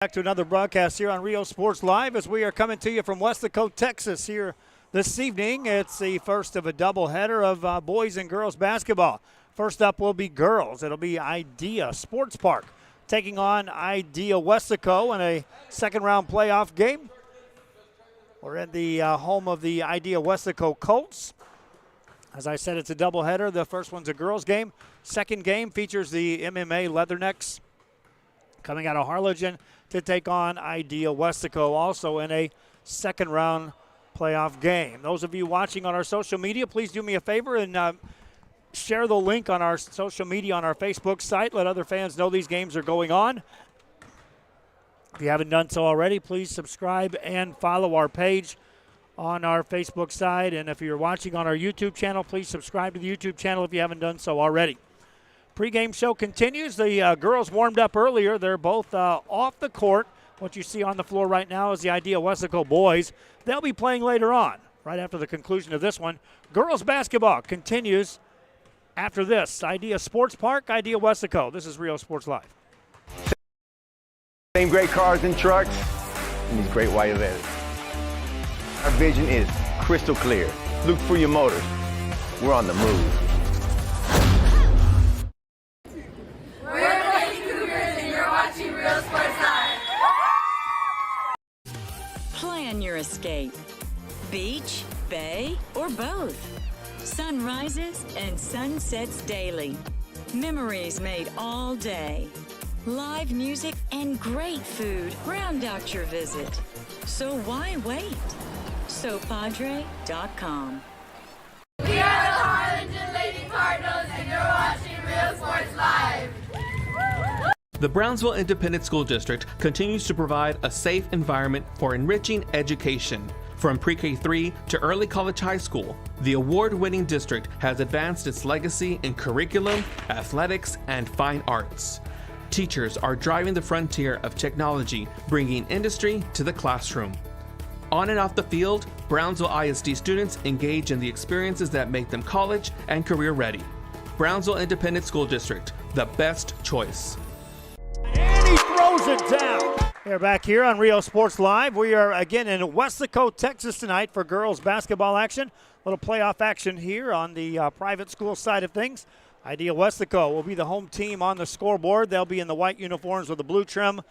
Back to another broadcast here on Rio Sports Live as we are coming to you from Weslaco, Texas here this evening. It's the first of a doubleheader of boys and girls basketball. First up will be girls. It'll be Idea Sports Park taking on Idea Weslaco in a second-round playoff game. We're at the home of the Idea Weslaco Colts. As I said, it's a doubleheader. The first one's a girls game. Second game features the MMA Leathernecks coming out of Harlingen to take on Idea Weslaco, also in a second-round playoff game. Those of you watching on our social media, please do me a favor and share the link on our social media on our Facebook site. Let other fans know these games are going on. If you haven't done so already, please subscribe and follow our page on our Facebook site. And if you're watching on our YouTube channel, please subscribe to the YouTube channel if you haven't done so already. Pre-game show continues. The girls warmed up earlier. They're both off the court. What you see on the floor right now is the Idea Weslaco boys. They'll be playing later on, right after the conclusion of this one. Girls basketball continues after this. Idea Sports Park, Idea Weslaco. This is Rio Sports Live. Same great cars and trucks and these great white letters. Our vision is crystal clear. Look for your motors. We're on the move. Plan your escape. Beach, bay, or both. Sunrises and sunsets daily. Memories made all day. Live music and great food round out your visit. So why wait? SoPadre.com. We are the Harlingen Lady Cardinals, and you're watching Real Sports Live. The Brownsville Independent School District continues to provide a safe environment for enriching education. From pre-K3 to early college high school, the award-winning district has advanced its legacy in curriculum, athletics, and fine arts. Teachers are driving the frontier of technology, bringing industry to the classroom. On and off the field, Brownsville ISD students engage in the experiences that make them college and career ready. Brownsville Independent School District, the best choice. And he throws it down. We're back here on Rio Sports Live. We are again in Weslaco, Texas tonight for girls basketball action. A little playoff action here on the private school side of things. Idea Weslaco will be the home team on the scoreboard. They'll be in the white uniforms with the blue trim.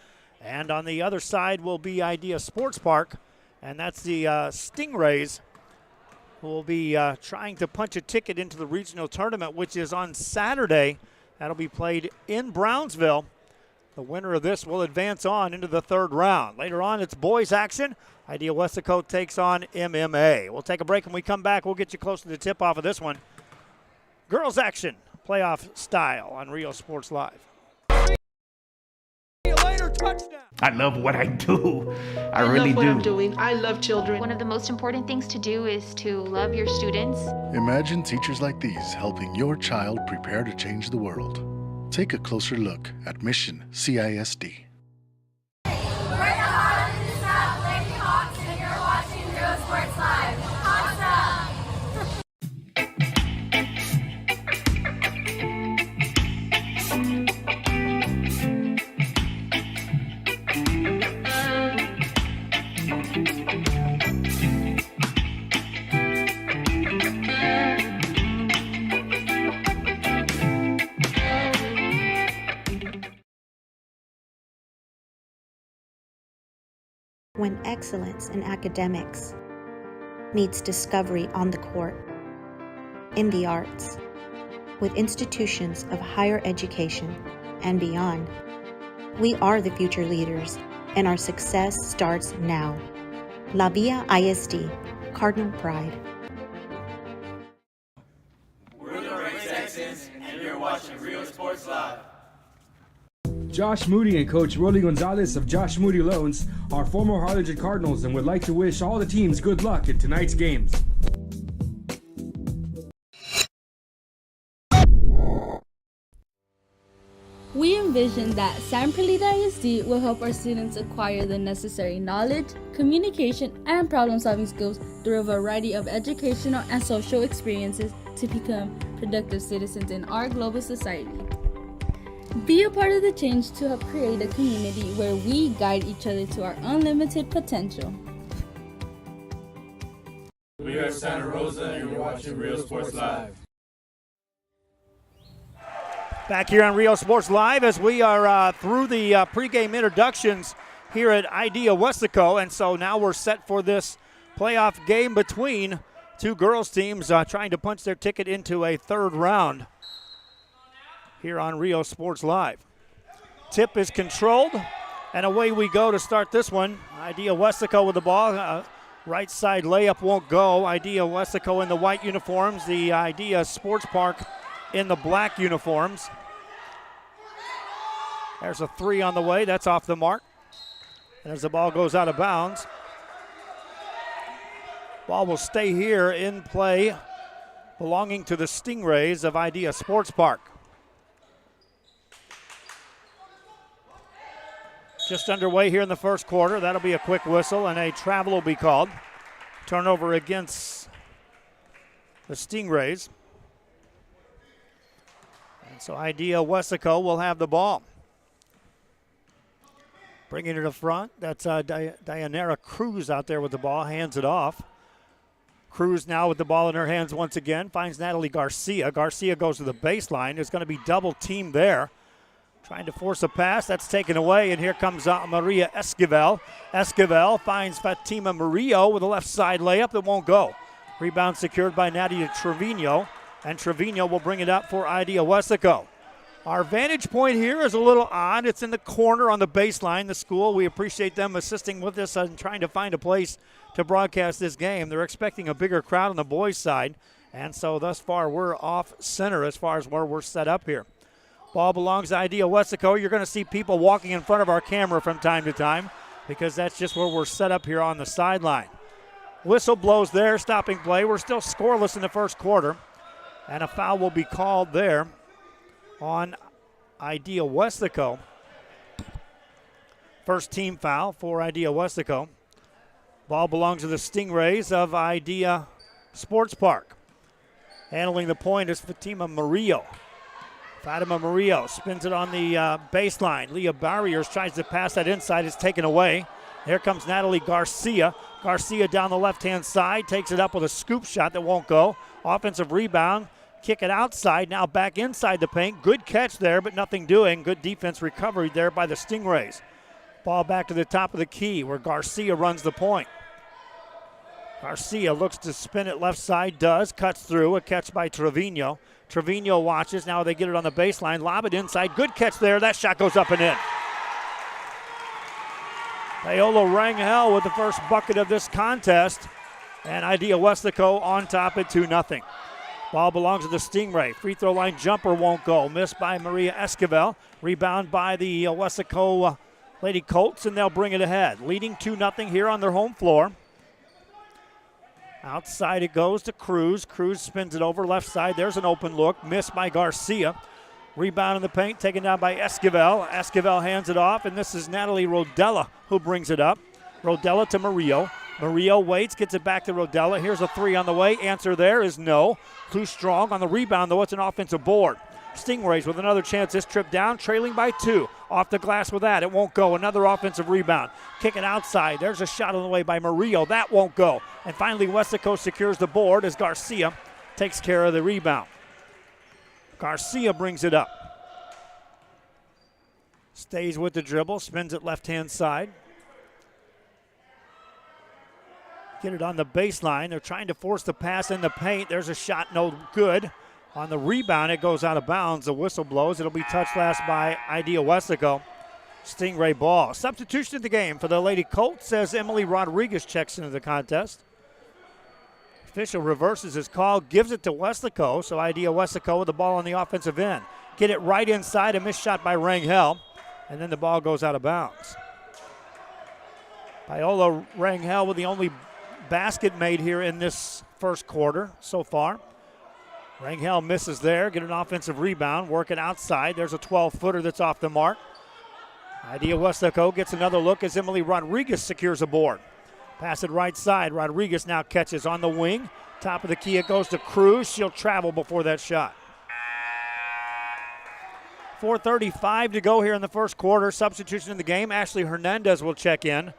And on the other side will be Idea Sports Park. And that's the Stingrays, who will be trying to punch a ticket into the regional tournament, which is on Saturday. That'll be played in Brownsville. The winner of this will advance on into the third round. Later on, it's boys action. Idea Weslaco takes on MMA. We'll take a break. When we come back, we'll get you close to the tip-off of this one. Girls action, playoff style on Rio Sports Live. See you later, touchdown. I love what I do. I love really what do. I'm doing. I love children. One of the most important things to do is to love your students. Imagine teachers like these helping your child prepare to change the world. Take a closer look at Mission CISD. We're the Harlingen South Lady Hawks, and you're watching Real Sports Live. Hawks up! When excellence in academics meets discovery on the court, in the arts, with institutions of higher education and beyond, we are the future leaders, and our success starts now. La Via ISD, Cardinal Pride. We're the Red Texans, and you're watching Real Sports Live. Josh Moody and Coach Rolly Gonzalez of Josh Moody Loans are former Harlingen Cardinals and would like to wish all the teams good luck in tonight's games. We envision that San Perlita ISD will help our students acquire the necessary knowledge, communication, and problem-solving skills through a variety of educational and social experiences to become productive citizens in our global society. Be a part of the change to help create a community where we guide each other to our unlimited potential. We are Santa Rosa, and you're watching Real Sports Live. Back here on Rio Sports Live as we are through the pregame introductions here at Idea Weslaco, and so now we're set for this playoff game between two girls teams trying to punch their ticket into a third round here on Rio Sports Live. Tip is controlled, and away we go to start this one. Idea Weslaco with the ball. Right side layup won't go. Idea Weslaco in the white uniforms. The Idea Sports Park in the black uniforms. There's a three on the way. That's off the mark. And as the ball goes out of bounds, ball will stay here in play, belonging to the Stingrays of Idea Sports Park. Just underway here in the first quarter. That'll be a quick whistle, and a travel will be called. Turnover against the Stingrays. And so Idea Weslaco will have the ball. Bringing it to the front. That's Dianera Cruz out there with the ball. Hands it off. Cruz now with the ball in her hands once again. Finds Natalie Garcia. Garcia goes to the baseline. There's going to be double team there. Trying to force a pass. That's taken away. And here comes Maria Esquivel. Esquivel finds Fatima Murillo with a left side layup that won't go. Rebound secured by Nadia Trevino. And Trevino will bring it up for Idea Weslaco. Our vantage point here is a little odd. It's in the corner on the baseline. The school, we appreciate them assisting with us and trying to find a place to broadcast this game. They're expecting a bigger crowd on the boys' side. And so thus far we're off center as far as where we're set up here. Ball belongs to Idea Weslaco. You're going to see people walking in front of our camera from time to time because that's just where we're set up here on the sideline. Whistle blows there, stopping play. We're still scoreless in the first quarter. And a foul will be called there on Idea Weslaco. First team foul for Idea Weslaco. Ball belongs to the Stingrays of Idea Sports Park. Handling the point is Fatima Murillo. Fatima Murillo spins it on the baseline. Leah Barriers tries to pass that inside. It's taken away. Here comes Natalie Garcia. Garcia down the left-hand side. Takes it up with a scoop shot that won't go. Offensive rebound. Kick it outside. Now back inside the paint. Good catch there, but nothing doing. Good defense recovery there by the Stingrays. Ball back to the top of the key where Garcia runs the point. Garcia looks to spin it left side. Does. Cuts through. A catch by Trevino. Trevino watches. Now they get it on the baseline. Lob it inside. Good catch there. That shot goes up and in. Paola Rangel with the first bucket of this contest. And Idea Weslaco on top at 2-0. Ball belongs to the Stingray. Free throw line jumper won't go. Missed by Maria Esquivel. Rebound by the Weslaco Lady Colts, and they'll bring it ahead. Leading 2-0 here on their home floor. Outside it goes to Cruz. Cruz spins it over left side. There's an open look. Missed by Garcia. Rebound in the paint, taken down by Esquivel. Esquivel hands it off, and this is Natalie Rodella who brings it up. Rodella to Murillo. Murillo waits, gets it back to Rodella. Here's a three on the way. Answer there is no. Too strong on the rebound, though. It's an offensive board. Stingrays with another chance this trip down, trailing by 2. Off the glass with that. It won't go. Another offensive rebound. Kick it outside. There's a shot on the way by Murillo. That won't go. And finally, Weslaco secures the board as Garcia takes care of the rebound. Garcia brings it up. Stays with the dribble, spins it left-hand side. Get it on the baseline. They're trying to force the pass in the paint. There's a shot, no good. On the rebound, it goes out of bounds. The whistle blows. It'll be touched last by Idea Weslaco. Stingray ball. Substitution in the game for the Lady Colts as Emily Rodriguez checks into the contest. Official reverses his call, gives it to Weslaco. So Idea Weslaco with the ball on the offensive end. Get it right inside. A missed shot by Rangel. And then the ball goes out of bounds. Paola Rangel with the only basket made here in this first quarter so far. Rangel misses there, get an offensive rebound, work it outside. There's a 12-footer that's off the mark. Idea Weslaco gets another look as Emily Rodriguez secures a board. Pass it right side. Rodriguez now catches on the wing. Top of the key, it goes to Cruz. She'll travel before that shot. 4:35 to go here in the first quarter. Substitution in the game. Ashley Hernandez will check in.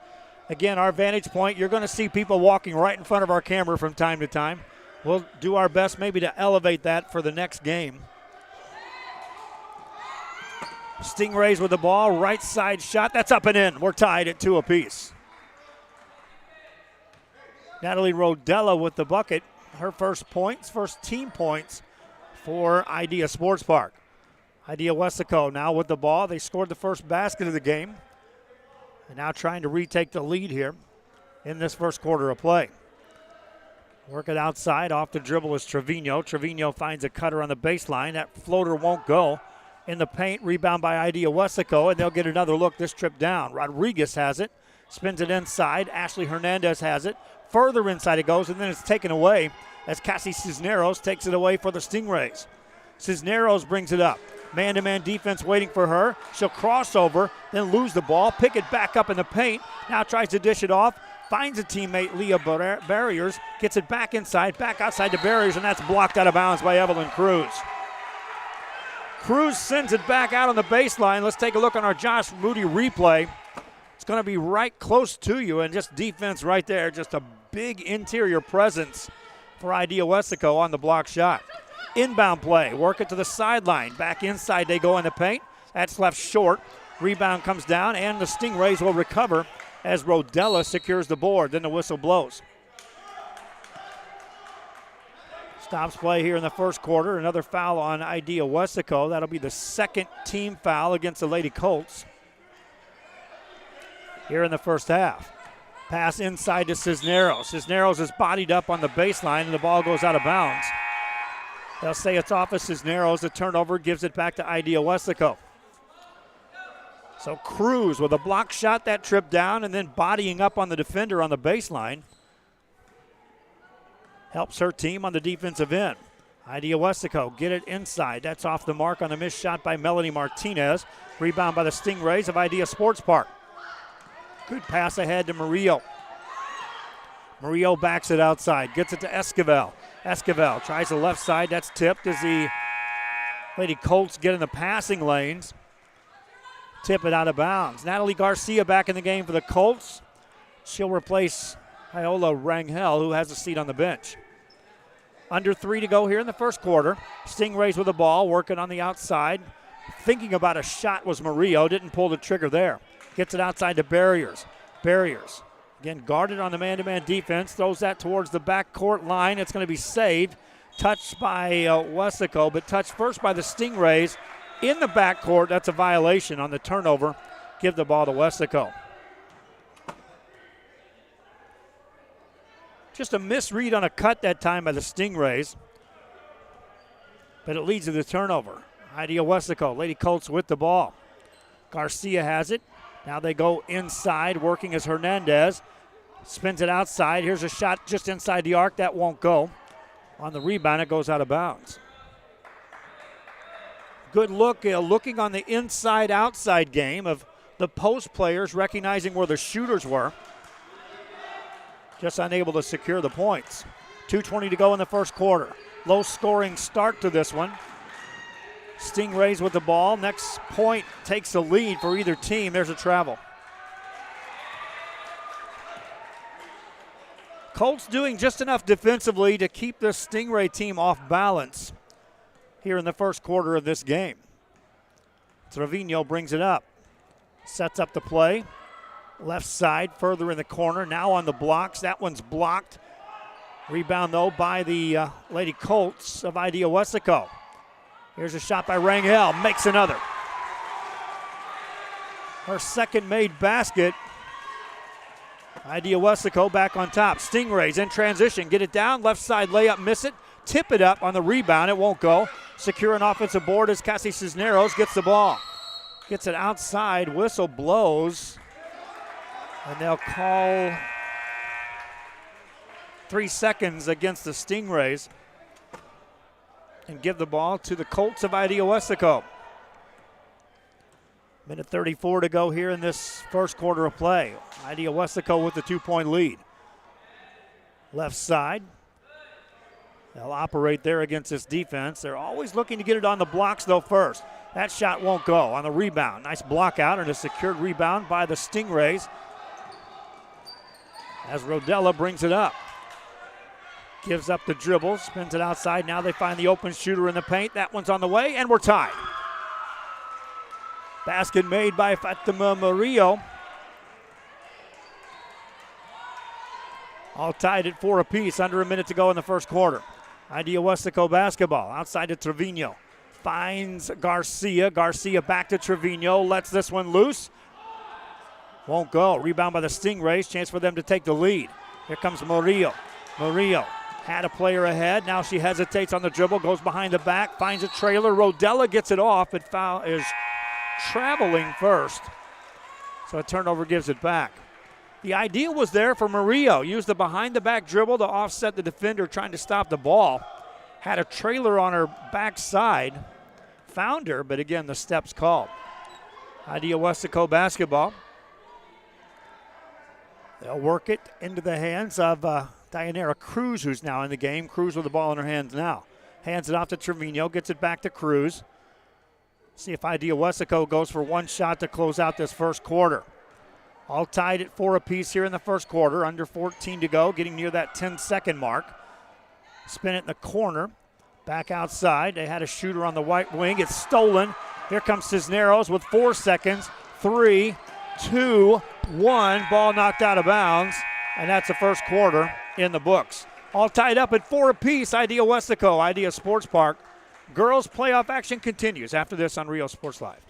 Again, our vantage point, you're going to see people walking right in front of our camera from time to time. We'll do our best maybe to elevate that for the next game. Stingrays with the ball, right side shot. That's up and in. We're tied at 2 apiece. Natalie Rodella with the bucket. Her first team points for Idea Sports Park. Idea Weslaco now with the ball. They scored the first basket of the game. And now trying to retake the lead here in this first quarter of play. Work it outside. Off the dribble is Trevino. Trevino finds a cutter on the baseline. That floater won't go. In the paint, rebound by Idea Weslaco, and they'll get another look this trip down. Rodriguez has it. Spins it inside. Ashley Hernandez has it. Further inside it goes, and then it's taken away as Cassie Cisneros takes it away for the Stingrays. Cisneros brings it up. Man-to-man defense waiting for her. She'll cross over, then lose the ball, pick it back up in the paint. Now tries to dish it off, finds a teammate, Leah Barriers, gets it back inside, back outside the Barriers, and that's blocked out of bounds by Evelyn Cruz. Cruz sends it back out on the baseline. Let's take a look on our Josh Moody replay. It's going to be right close to you, and just defense right there. Just a big interior presence for Idea Weslaco on the block shot. Inbound play, work it to the sideline. Back inside they go in the paint. That's left short. Rebound comes down, and the Stingrays will recover as Rodella secures the board. Then the whistle blows. Stops play here in the first quarter. Another foul on Idea Weslaco. That'll be the second team foul against the Lady Colts here in the first half. Pass inside to Cisneros. Cisneros is bodied up on the baseline, and the ball goes out of bounds. They'll say it's off of Cisneros. The turnover gives it back to Idea Weslaco. So Cruz with a block shot that trip down and then bodying up on the defender on the baseline. Helps her team on the defensive end. Idea Weslaco get it inside. That's off the mark on the missed shot by Melanie Martinez. Rebound by the Stingrays of Idea Sports Park. Good pass ahead to Murillo. Murillo backs it outside. Gets it to Esquivel. Esquivel tries the left side. That's tipped as the Lady Colts get in the passing lanes. Tip it out of bounds. Natalie Garcia back in the game for the Colts. She'll replace Iola Rangel, who has a seat on the bench. Under 3 to go here in the first quarter. Stingrays with the ball, working on the outside. Thinking about a shot was Murillo. Didn't pull the trigger there. Gets it outside to Barriers. Barriers. Again, guarded on the man-to-man defense. Throws that towards the backcourt line. It's going to be saved. Touched by Weslaco, but touched first by the Stingrays in the backcourt. That's a violation on the turnover. Give the ball to Weslaco. Just a misread on a cut that time by the Stingrays. But it leads to the turnover. Idea Weslaco. Lady Colts with the ball. Garcia has it. Now they go inside, working as Hernandez. Spins it outside. Here's a shot just inside the arc. That won't go. On the rebound, it goes out of bounds. Good look, looking on the inside-outside game of the post players, recognizing where the shooters were. Just unable to secure the points. 2:20 to go in the first quarter. Low-scoring start to this one. Stingrays with the ball. Next point takes the lead for either team. There's a travel. Colts doing just enough defensively to keep the Stingray team off balance here in the first quarter of this game. Trevino brings it up. Sets up the play. Left side, further in the corner. Now on the blocks. That one's blocked. Rebound, though, by the Lady Colts of Idea Weslaco. Here's a shot by Rangel. Makes another. Her second made basket. Idea Weslaco back on top. Stingrays in transition. Get it down. Left side layup. Miss it. Tip it up on the rebound. It won't go. Secure an offensive board as Cassie Cisneros gets the ball. Gets it outside. Whistle blows. And they'll call 3 seconds against the Stingrays and give the ball to the Colts of Idea Weslaco. Minute 34 to go here in this first quarter of play. Idea Weslaco with the 2-point lead. Left side. They'll operate there against this defense. They're always looking to get it on the blocks, though, first. That shot won't go on the rebound. Nice block out and a secured rebound by the Stingrays as Rodella brings it up. Gives up the dribble, spins it outside. Now they find the open shooter in the paint. That one's on the way, and we're tied. Basket made by Fatima Murillo. All tied at 4 apiece, under a minute to go in the first quarter. Idea Weslaco basketball outside to Trevino. Finds Garcia. Garcia back to Trevino. Lets this one loose. Won't go. Rebound by the Stingrays. Chance for them to take the lead. Here comes Murillo. Murillo had a player ahead. Now she hesitates on the dribble. Goes behind the back. Finds a trailer. Rodella gets it off, but foul is traveling first. So a turnover gives it back. The idea was there for Murillo. Used the behind-the-back dribble to offset the defender trying to stop the ball. Had a trailer on her backside. Found her, but again, the steps called. Idea Weslaco basketball. They'll work it into the hands of Dianera Cruz, who's now in the game. Cruz with the ball in her hands now. Hands it off to Trevino, gets it back to Cruz. See if Idea Weslaco goes for one shot to close out this first quarter. All tied at 4 apiece here in the first quarter. Under 14 to go, getting near that 10-second mark. Spin it in the corner. Back outside. They had a shooter on the right wing. It's stolen. Here comes Cisneros with 4 seconds. 3, 2, 1. Ball knocked out of bounds. And that's the first quarter in the books. All tied up at 4 apiece. Idea Weslaco, Idea Sports Park. Girls playoff action continues after this on Rio Sports Live.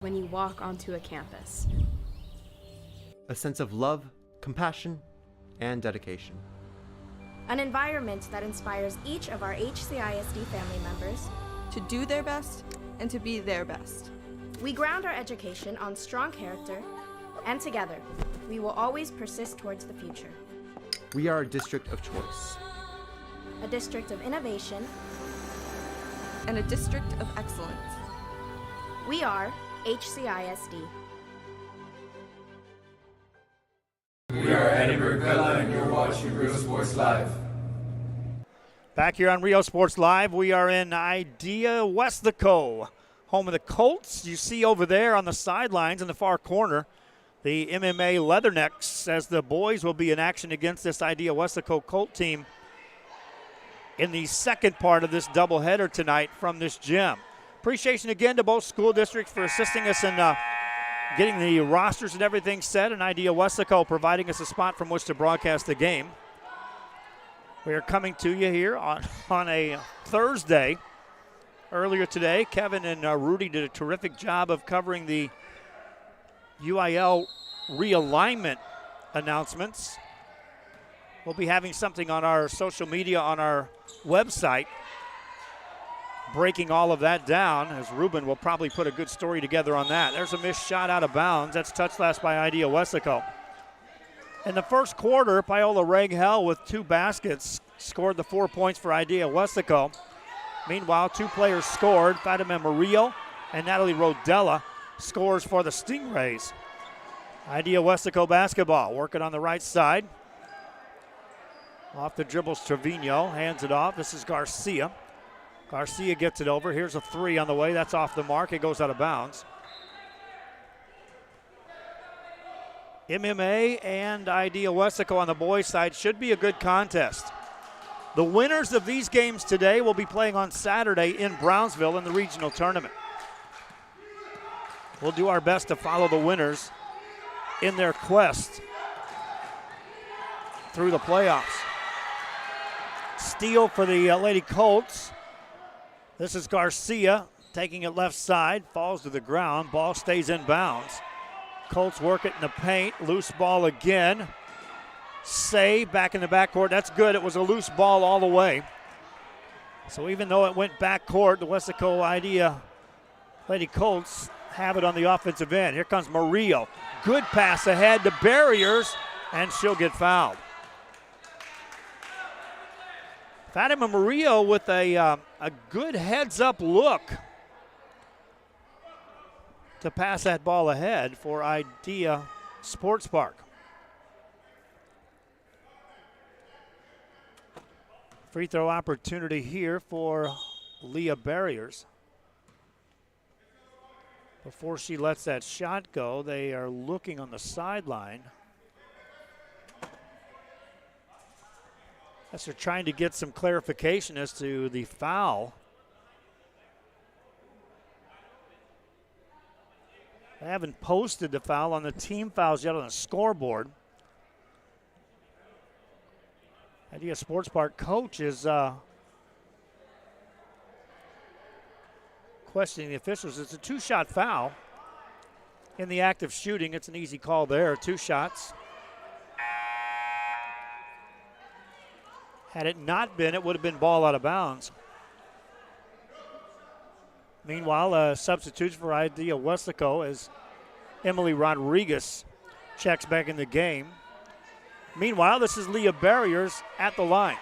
When you walk onto a campus. A sense of love, compassion, and dedication. An environment that inspires each of our HCISD family members to do their best and to be their best. We ground our education on strong character, and together, we will always persist towards the future. We are a district of choice. A district of innovation. And a district of excellence. We are HCISD. We are Eddie Burkella, and you're watching Rio Sports Live. Back here on Rio Sports Live, we are in Idea Weslaco, home of the Colts. You see over there on the sidelines in the far corner, the MMA Leathernecks, as the boys will be in action against this Idea Weslaco Colt team in the second part of this doubleheader tonight from this gym. Appreciation again to both school districts for assisting us in getting the rosters and everything set, and Idea Weslaco providing us a spot from which to broadcast the game. We are coming to you here on a Thursday. Earlier today, Kevin and Rudy did a terrific job of covering the UIL realignment announcements. We'll be having something on our social media, on our website, breaking all of that down, as Ruben will probably put a good story together on that. There's a missed shot out of bounds. That's touched last by Idea Weslaco. In the first quarter, Paola Reghel with 2 baskets scored the 4 points for Idea Weslaco. Meanwhile, 2 players scored. Fatima Murillo and Natalie Rodella scores for the Stingrays. Idea Weslaco basketball working on the right side. Off the dribbles, Trevino hands it off. This is Garcia. Garcia gets it over. Here's a 3 on the way. That's off the mark. It goes out of bounds. MMA and Idea Weslaco on the boys' side should be a good contest. The winners of these games today will be playing on Saturday in Brownsville in the regional tournament. We'll do our best to follow the winners in their quest through the playoffs. Steal for the Lady Colts. This is Garcia taking it left side, falls to the ground. Ball stays in bounds. Colts work it in the paint. Loose ball again. Save back in the backcourt. That's good. It was a loose ball all the way. So even though it went backcourt, the Weslaco Idea Lady Colts have it on the offensive end. Here comes Murillo. Good pass ahead to barriers, and she'll get fouled. Fatima Murillo with a good heads-up look to pass that ball ahead for Idea Sports Park. Free throw opportunity here for Leah Barriers. Before she lets that shot go, they are looking on the sideline. As they're trying to get some clarification as to the foul. They haven't posted the foul on the team fouls yet on the scoreboard. Idea Sports Park coach is questioning the officials. It's a 2-shot foul. In the act of shooting, it's an easy call there, 2 shots. Had it not been, it would have been ball out of bounds. Meanwhile, substitution for Idea Weslaco as Emily Rodriguez checks back in the game. Meanwhile, this is Leah Barriers at the line.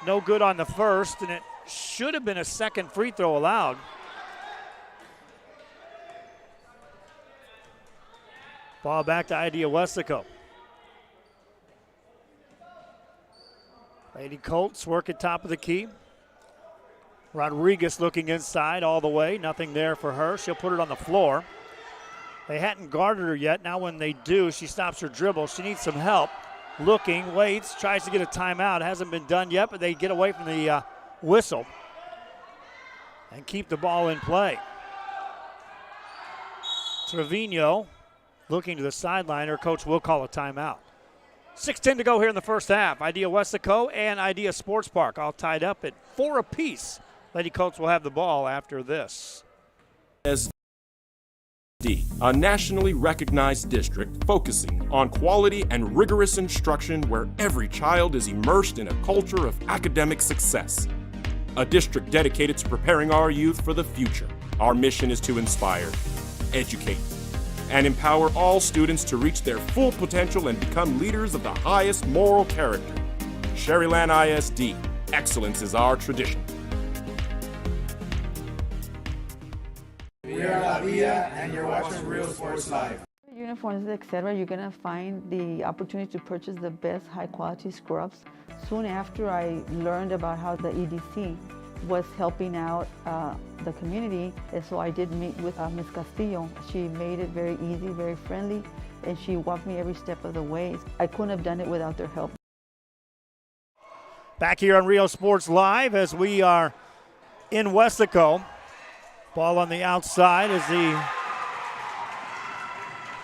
No good on the first, and it should have been a second free throw allowed. Ball back to Idea Weslaco. Lady Colts work at top of the key. Rodriguez looking inside all the way. Nothing there for her. She'll put it on the floor. They hadn't guarded her yet. Now when they do, she stops her dribble. She needs some help. Looking, waits, tries to get a timeout. Hasn't been done yet, but they get away from the whistle and keep the ball in play. Trevino looking to the sideline. Her coach will call a timeout. 6:10 to go here in the first half. Idea Weslaco and Idea Sports Park all tied up at 4 apiece. Lady Colts will have the ball after this. A nationally recognized district focusing on quality and rigorous instruction where every child is immersed in a culture of academic success. A district dedicated to preparing our youth for the future. Our mission is to inspire, educate, and empower all students to reach their full potential and become leaders of the highest moral character. Sherryland ISD, excellence is our tradition. We are La Villa, and you're watching Real Sports Live. Uniforms, etc., you're gonna find the opportunity to purchase the best high-quality scrubs. Soon after I learned about how the EDC was helping out the community, and so I did meet with Ms. Castillo. She made it very easy, very friendly, and she walked me every step of the way. I couldn't have done it without their help. Back here on Real Sports Live as we are in Weslaco. Ball on the outside as the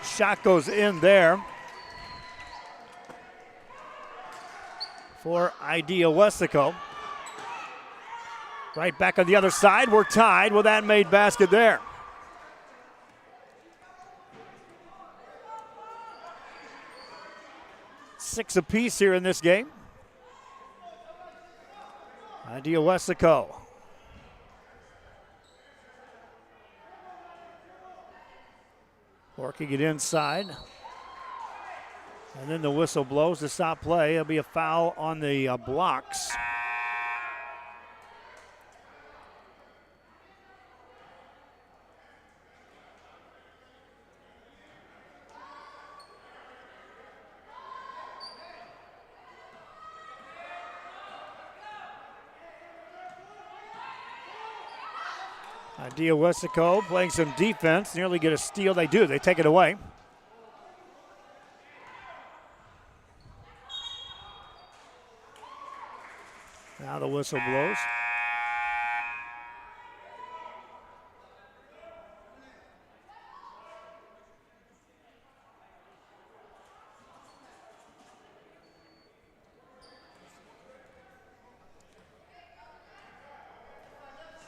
shot goes in there for Idea Weslaco. Right back on the other side, we're tied with that made basket there. Six apiece here in this game. Idea Weslaco. Working it inside. And then the whistle blows to stop play. It'll be a foul on the blocks. Idea Weslaco playing some defense, nearly get a steal. They do, they take it away. Now the whistle blows.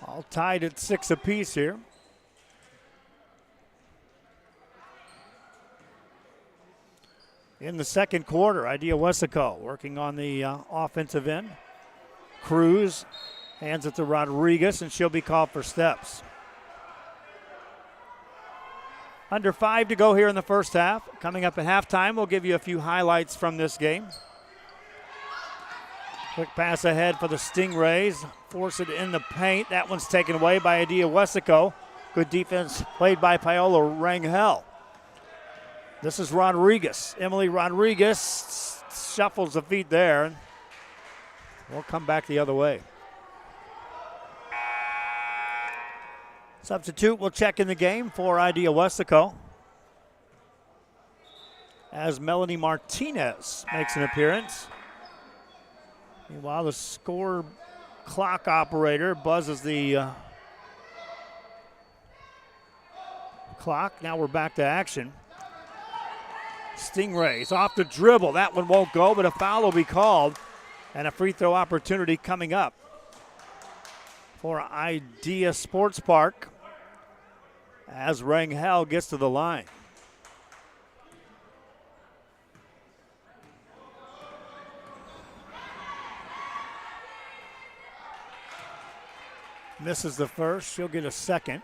All tied at 6 apiece here. In the second quarter, Idea Weslaco working on the offensive end. Cruz hands it to Rodriguez, and she'll be called for steps. Under 5 to go here in the first half. Coming up at halftime, we'll give you a few highlights from this game. Quick pass ahead for the Stingrays. Force it in the paint. That one's taken away by Idea Weslaco. Good defense played by Paola Rangel. This is Rodriguez. Emily Rodriguez shuffles the feet there. We'll come back the other way. Substitute will check in the game for Idea Weslaco as Melanie Martinez makes an appearance. Meanwhile, the score clock operator buzzes the clock. Now we're back to action. Stingrays off the dribble. That one won't go, but a foul will be called. And a free throw opportunity coming up for Idea Sports Park as Rangel gets to the line. Misses the first. She'll get a second.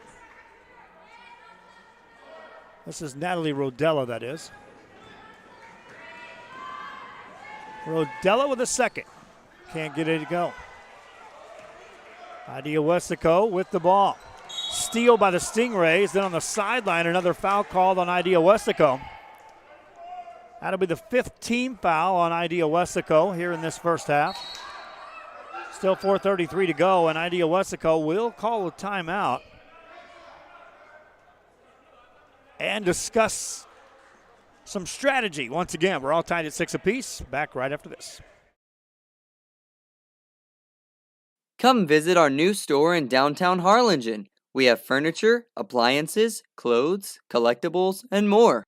This is Natalie Rodella, that is. Rodella with a second. Can't get it to go. Idea Weslaco with the ball. Steal by the Stingrays. Then on the sideline, another foul called on Idea Weslaco. That'll be the 5th team foul on Idea Weslaco here in this first half. Still 4:33 to go, and Idea Weslaco will call a timeout and discuss some strategy. Once again, we're all tied at 6 apiece. Back right after this. Come visit our new store in downtown Harlingen. We have furniture, appliances, clothes, collectibles, and more.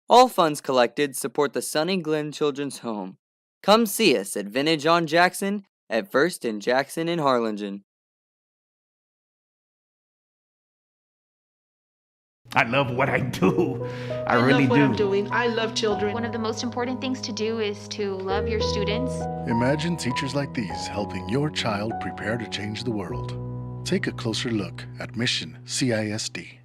All funds collected support the Sunny Glen Children's Home. Come see us at Vintage on Jackson at First and Jackson in Harlingen. I love what I do. I really love what do. I'm doing. I love children. One of the most important things to do is to love your students. Imagine teachers like these helping your child prepare to change the world. Take a closer look at Mission CISD.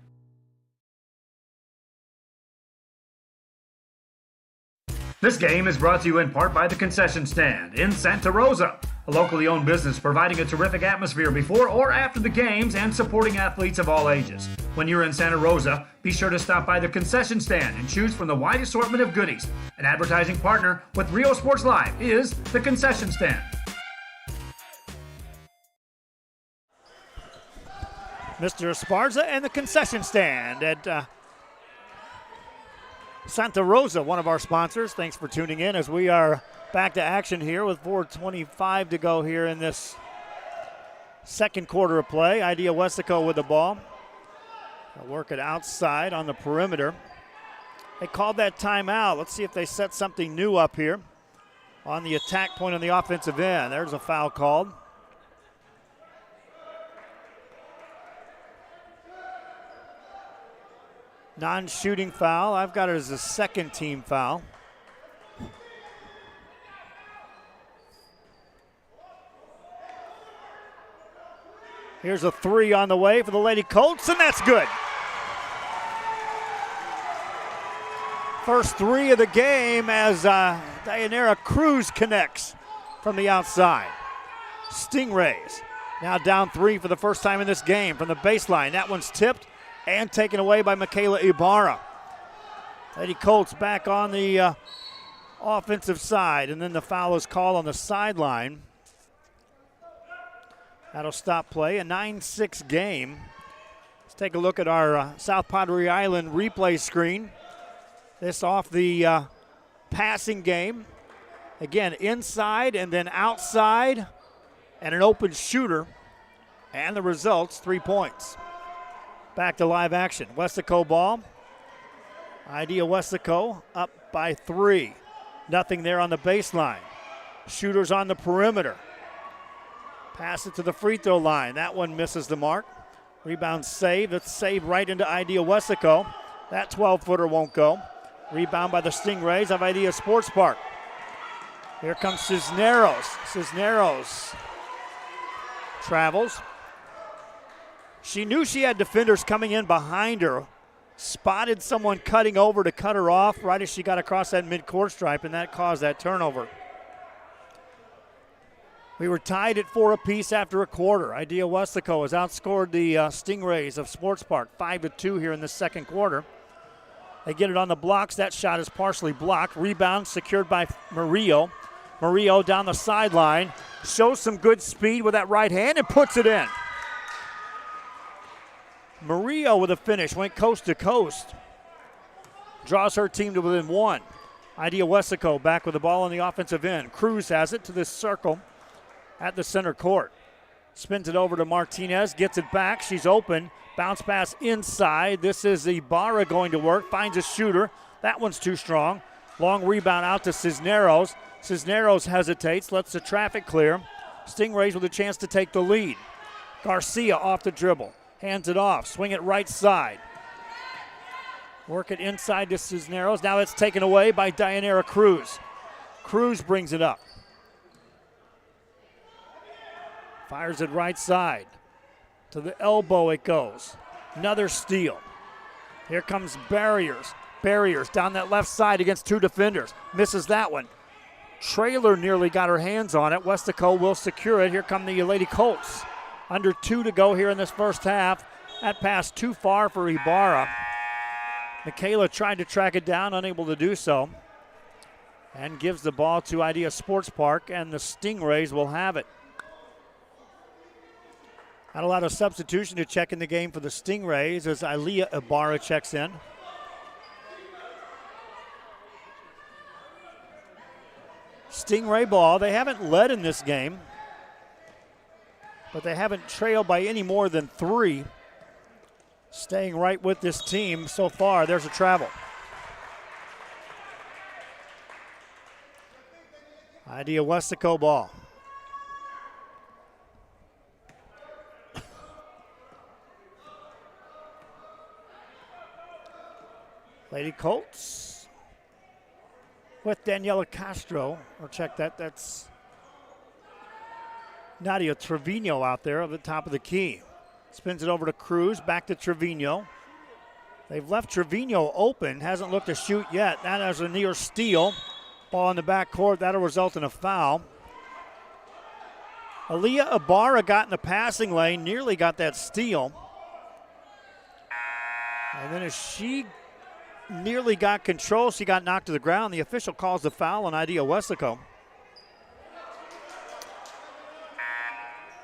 This game is brought to you in part by the Concession Stand in Santa Rosa, a locally owned business providing a terrific atmosphere before or after the games and supporting athletes of all ages. When you're in Santa Rosa, be sure to stop by the Concession Stand and choose from the wide assortment of goodies. An advertising partner with Rio Sports Live is the Concession Stand. Mr. Esparza and the Concession Stand at Santa Rosa, one of our sponsors. Thanks for tuning in as we are back to action here with 4:25 to go here in this second quarter of play. Idea Weslaco with the ball. They'll work it outside on the perimeter. They called that timeout. Let's see if they set something new up here on the attack point on the offensive end. There's a foul called. Non-shooting foul. I've got it as a second team foul. Here's a three on the way for the Lady Colts, and that's good. First three of the game as Dayanara Cruz connects from the outside. Stingrays now down 3 for the first time in this game from the baseline. That one's tipped and taken away by Michaela Ibarra. Lady Colts back on the offensive side, and then the foul is called on the sideline. That'll stop play. A 9-6 game. Let's take a look at our South Padre Island replay screen. This off the passing game. Again, inside and then outside, and an open shooter. And the results, 3 points. Back to live action. Weslaco ball. Idea Weslaco up by 3. Nothing there on the baseline. Shooters on the perimeter. Pass it to the free throw line. That one misses the mark. Rebound save. That's saved right into Idea Weslaco. That 12-footer won't go. Rebound by the Stingrays of Idea Sports Park. Here comes Cisneros. Cisneros travels. She knew she had defenders coming in behind her. Spotted someone cutting over to cut her off right as she got across that midcourt stripe, and that caused that turnover. We were tied at 4 apiece after a quarter. Idea Weslaco has outscored the Stingrays of Sports Park 5-2 here in the second quarter. They get it on the blocks. That shot is partially blocked. Rebound secured by Murillo. Murillo down the sideline. Shows some good speed with that right hand and puts it in. Murillo with a finish, went coast to coast. Draws her team to within 1. Idea Weslaco back with the ball on the offensive end. Cruz has it to this circle at the center court. Spins it over to Martinez, gets it back. She's open. Bounce pass inside. This is Ibarra going to work. Finds a shooter. That one's too strong. Long rebound out to Cisneros. Cisneros hesitates, lets the traffic clear. Stingrays with a chance to take the lead. Garcia off the dribble. Hands it off. Swing it right side. Work it inside to Cisneros. Now it's taken away by Dayanara Cruz. Cruz brings it up. Fires it right side. To the elbow it goes. Another steal. Here comes Barriers. Barriers down that left side against 2 defenders. Misses that one. Trailer nearly got her hands on it. Weslaco will secure it. Here come the Lady Colts. Under 2 to go here in this first half. That pass too far for Ibarra. Michaela tried to track it down, unable to do so. And gives the ball to Idea Sports Park, and the Stingrays will have it. Not a lot of substitution to check in the game for the Stingrays as Ilea Ibarra checks in. Stingray ball. They haven't led in this game, but they haven't trailed by any more than 3. Staying right with this team so far. There's a travel. Idea Weslaco ball. Lady Colts with Daniela Castro. Or check that. That's Nadia Trevino out there at the top of the key. Spins it over to Cruz, back to Trevino. They've left Trevino open, hasn't looked to shoot yet. That is a near steal. Ball in the backcourt, that'll result in a foul. Ilea Ibarra got in the passing lane, nearly got that steal. And then as she nearly got control, she got knocked to the ground. The official calls the foul on Idea Weslaco.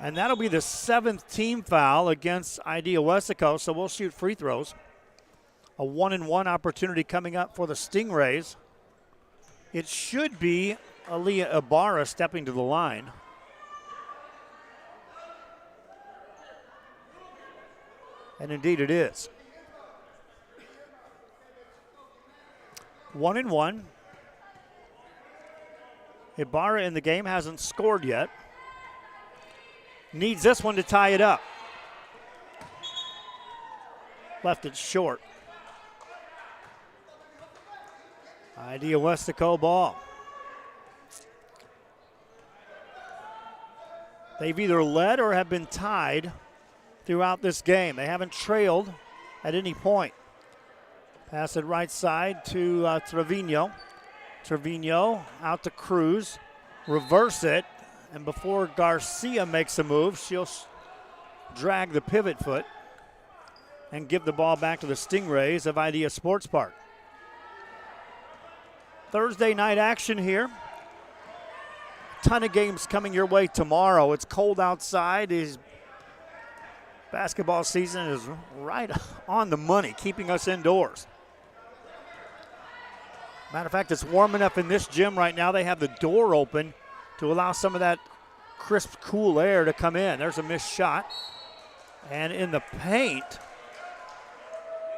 And that'll be the 7th team foul against Idea Weslaco, so we'll shoot free throws. A 1-and-1 opportunity coming up for the Stingrays. It should be Ilea Ibarra stepping to the line. And indeed it is. 1-and-1. Ibarra in the game hasn't scored yet. Needs this one to tie it up. Left it short. Idea Weslaco ball. They've either led or have been tied throughout this game. They haven't trailed at any point. Pass it right side to Trevino. Trevino out to Cruz. Reverse it. And before Garcia makes a move, she'll drag the pivot foot and give the ball back to the Stingrays of Idea Sports Park. Thursday night action here. Ton of games coming your way tomorrow. It's cold outside. Basketball season is right on the money, keeping us indoors. Matter of fact, it's warm enough in this gym right now. They have the door open to allow some of that crisp, cool air to come in. There's a missed shot. And in the paint,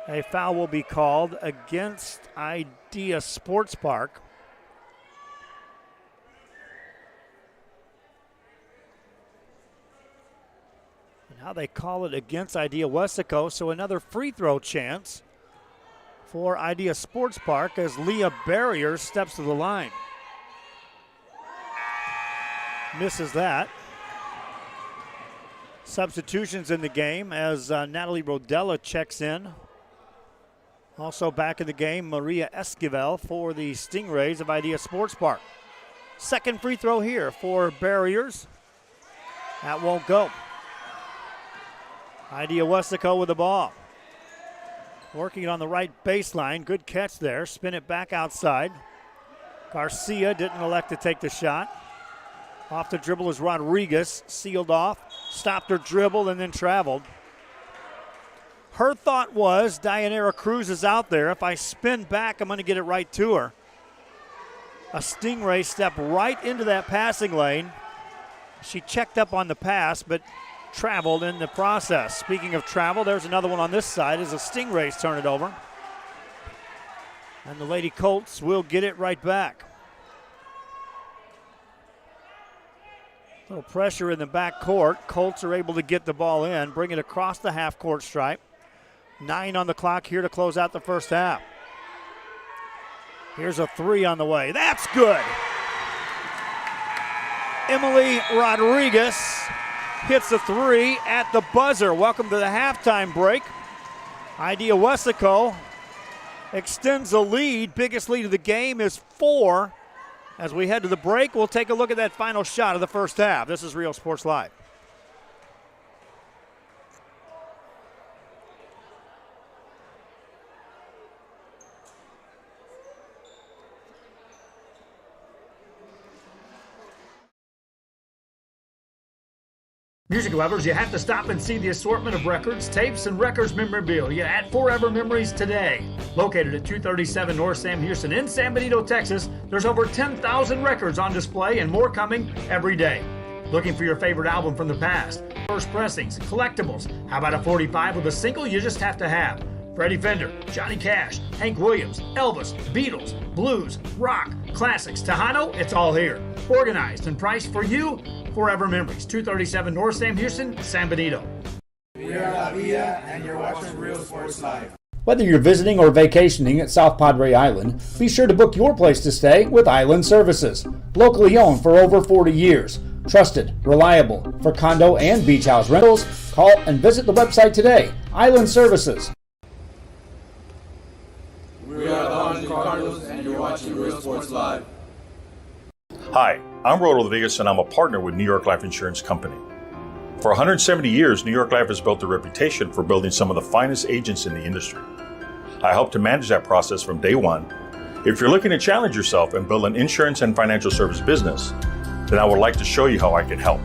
a foul will be called against Idea Sports Park. And now they call it against Idea Weslaco, so another free throw chance for Idea Sports Park as Leah Barrier steps to the line. Misses that. Substitutions in the game as Natalie Rodella checks in. Also back in the game, Maria Esquivel for the Stingrays of Idea Sports Park. Second free throw here for Barriers. That won't go. Idea Weslaco with the ball. Working it on the right baseline. Good catch there. Spin it back outside. Garcia didn't elect to take the shot. Off the dribble is Rodriguez. Sealed off. Stopped her dribble and then traveled. Her thought was, Dianera Cruz is out there. If I spin back, I'm going to get it right to her. A Stingray stepped right into that passing lane. She checked up on the pass, but traveled in the process. Speaking of travel, there's another one on this side as the Stingrays turn it over. And the Lady Colts will get it right back. A little pressure in the back court. Colts are able to get the ball in, bring it across the half-court stripe. 9 on the clock here to close out the first half. Here's a 3 on the way. That's good. Emily Rodriguez hits a 3 at the buzzer. Welcome to the halftime break. Idea Weslaco extends the lead. Biggest lead of the game is 4. As we head to the break, we'll take a look at that final shot of the first half. This is Real Sports Live. Music lovers, you have to stop and see the assortment of records, tapes, and records memorabilia at Forever Memories today. Located at 237 North Sam Houston in San Benito, Texas, there's over 10,000 records on display and more coming every day. Looking for your favorite album from the past? First pressings, collectibles. How about a 45 with a single you just have to have? Freddie Fender, Johnny Cash, Hank Williams, Elvis, Beatles, blues, rock, classics, Tejano, it's all here. Organized and priced for you. Forever Memories, 237 North Sam Houston, San Benito. We are La Villa, and you're watching Real Sports Live. Whether you're visiting or vacationing at South Padre Island, be sure to book your place to stay with Island Services. Locally owned for over 40 years. Trusted, reliable for condo and beach house rentals. Call and visit the website today. Island Services. We are Don Carlos, and you're watching Real Sports Live. Hi, I'm Rodo Rodriguez, and I'm a partner with New York Life Insurance Company. For 170 years, New York Life has built a reputation for building some of the finest agents in the industry. I help to manage that process from day one. If you're looking to challenge yourself and build an insurance and financial service business, then I would like to show you how I can help.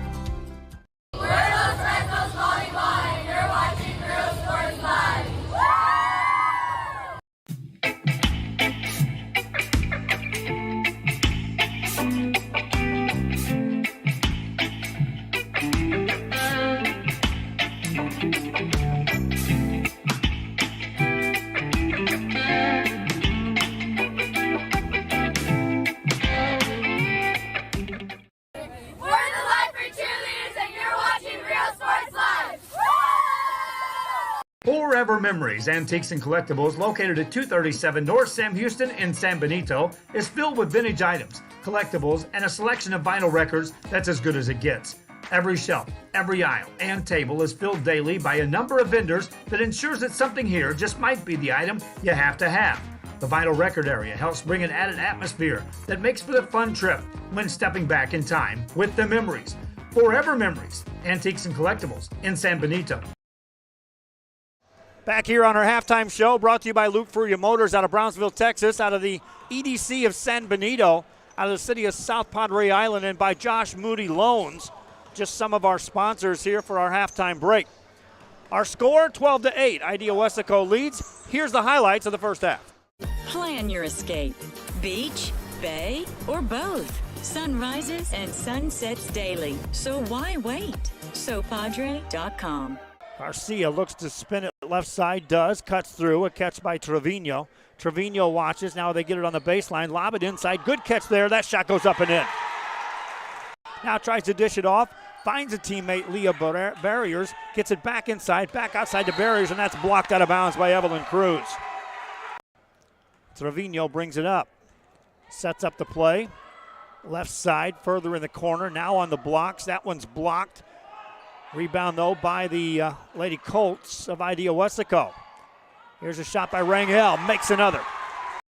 Forever Memories, Antiques and Collectibles, located at 237 North Sam Houston in San Benito, is filled with vintage items, collectibles, and a selection of vinyl records that's as good as it gets. Every shelf, every aisle, and table is filled daily by a number of vendors that ensures that something here just might be the item you have to have. The vinyl record area helps bring an added atmosphere that makes for the fun trip when stepping back in time with the memories. Forever Memories, Antiques and Collectibles in San Benito. Back here on our halftime show, brought to you by Luke Fruya Motors out of Brownsville, Texas, out of the EDC of San Benito, out of the city of South Padre Island, and by Josh Moody Loans. Just some of our sponsors here for our halftime break. Our score, 12-8. Idea Weslaco leads. Here's the highlights of the first half. Plan your escape. Beach, bay, or both. Sun rises and sun sets daily. So why wait? SoPadre.com. Garcia looks to spin it left side, does, cuts through, a catch by Trevino. Trevino watches, now they get it on the baseline, lob it inside, good catch there, that shot goes up and in. Now tries to dish it off, finds a teammate, Leah Barriers, gets it back inside, back outside the barriers, and that's blocked out of bounds by Evelyn Cruz. Trevino brings it up, sets up the play, left side, further in the corner, now on the blocks, that one's blocked. Rebound, though, by the Lady Colts of Idea Weslaco. Here's a shot by Rangel, makes another.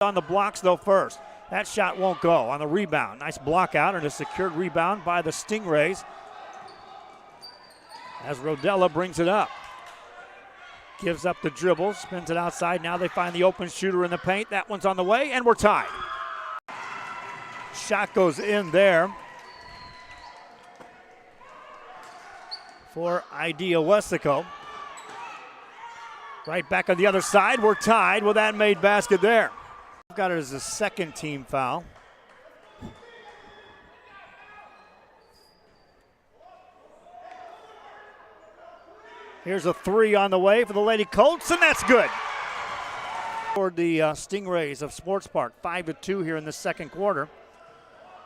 On the blocks, though, first. That shot won't go on the rebound. Nice block out and a secured rebound by the Stingrays as Rodella brings it up. Gives up the dribble, spins it outside. Now they find the open shooter in the paint. That one's on the way, and we're tied. Shot goes in there for Idea Weslaco. Right back on the other side. We're tied with that made basket there. Got it as a second team foul. Here's a three on the way for the Lady Colts, and that's good. For the Stingrays of Sports Park, 5-2 here in the second quarter.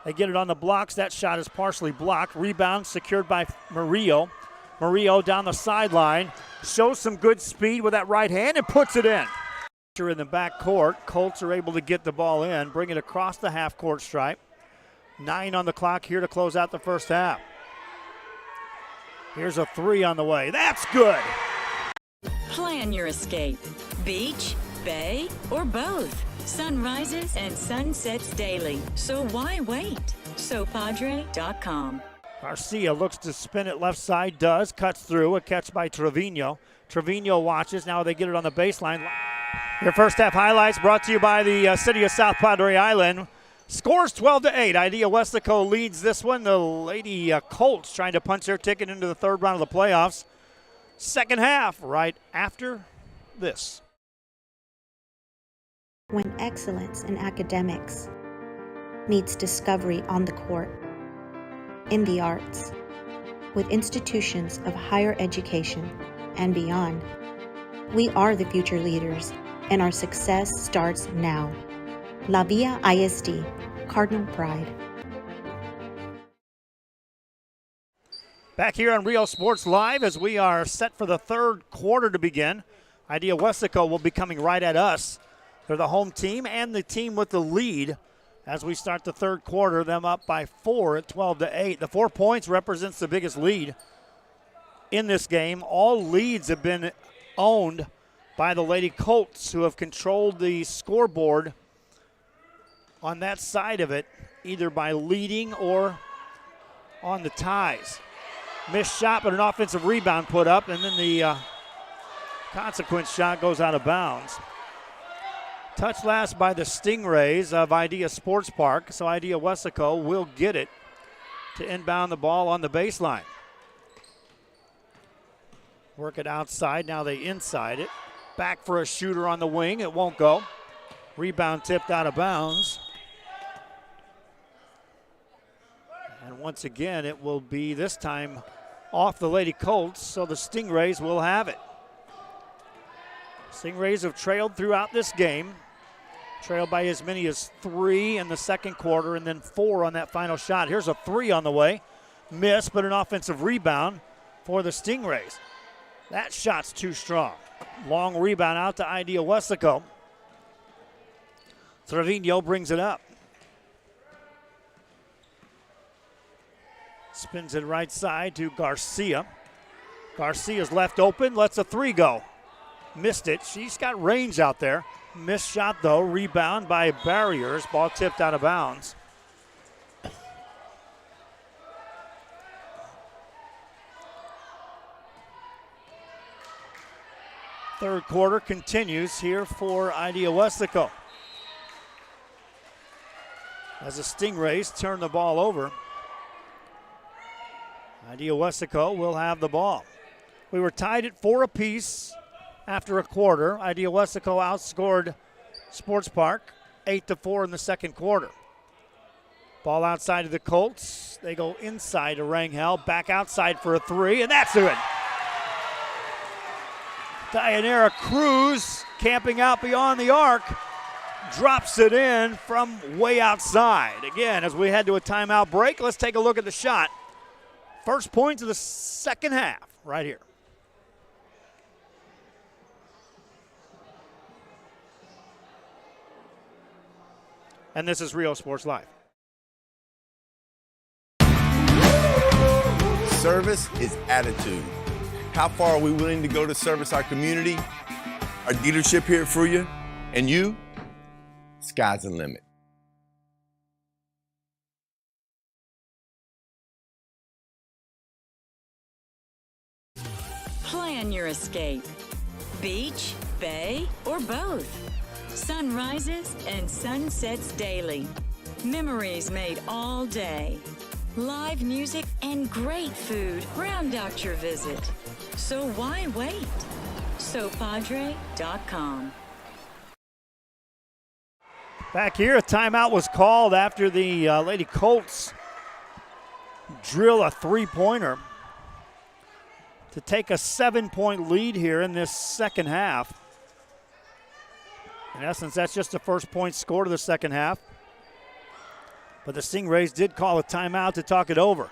They get it on the blocks. That shot is partially blocked. Rebound secured by Murillo. Murillo down the sideline. Shows some good speed with that right hand and puts it in. In the back court, Colts are able to get the ball in, bring it across the half-court stripe. 9 on the clock here to close out the first half. Here's a three on the way. That's good. Plan your escape. Beach, bay, or both. Sun rises and sun sets daily. So why wait? SoPadre.com. Garcia looks to spin it left side, does, cuts through, a catch by Trevino. Trevino watches, now they get it on the baseline. Your first half highlights brought to you by the city of South Padre Island. Scores 12-8. Idea Weslaco leads this one. The Lady Colts trying to punch their ticket into the third round of the playoffs. Second half right after this. When excellence in academics meets discovery on the court, in the arts, with institutions of higher education and beyond, we are the future leaders, and our success starts now. La Villa ISD, Cardinal Pride. Back here on Rio Sports Live as we are set for the third quarter to begin. Idea Weslaco will be coming right at us. They're the home team and the team with the lead as we start the third quarter, them up by 4 at 12-8. The 4 points represents the biggest lead in this game. All leads have been owned by the Lady Colts, who have controlled the scoreboard on that side of it, either by leading or on the ties. Missed shot, but an offensive rebound put up, and then the consequence shot goes out of bounds. Touch last by the Stingrays of Idea Sports Park, so Idea Weslaco will get it to inbound the ball on the baseline. Work it outside, now they inside it. Back for a shooter on the wing, it won't go. Rebound tipped out of bounds. And once again, it will be this time off the Lady Colts, so the Stingrays will have it. Stingrays have trailed throughout this game. Trailed by as many as 3 in the second quarter and then 4 on that final shot. Here's a 3 on the way. Missed, but an offensive rebound for the Stingrays. That shot's too strong. Long rebound out to Idea Weslaco. Trevino brings it up. Spins it right side to Garcia. Garcia's left open, lets a 3 go. Missed it. She's got range out there. Missed shot, though. Rebound by Barriers. Ball tipped out of bounds. Third quarter continues here for Idea Weslaco. As the Stingrays turn the ball over, Idea Weslaco will have the ball. We were tied at 4 apiece after a quarter. Idea Weslaco outscored Sports Park 8-4 in the second quarter. Ball outside of the Colts. They go inside to Rangel. Back outside for a 3, and that's good. Dianera Cruz camping out beyond the arc. Drops it in from way outside. Again, as we head to a timeout break, let's take a look at the shot. First points of the second half right here. And this is Rio Sports Live. Service is attitude. How far are we willing to go to service our community, our dealership here for you, and you? Sky's the limit. Plan your escape. Beach, bay, or both. Sun rises and sun sets daily. Memories made all day. Live music and great food round out your visit. So why wait? SoPadre.com. Back here, a timeout was called after the Lady Colts drill a three-pointer to take a 7-point lead here in this second half. In essence, that's just the first point scored of the second half. But the Stingrays did call a timeout to talk it over.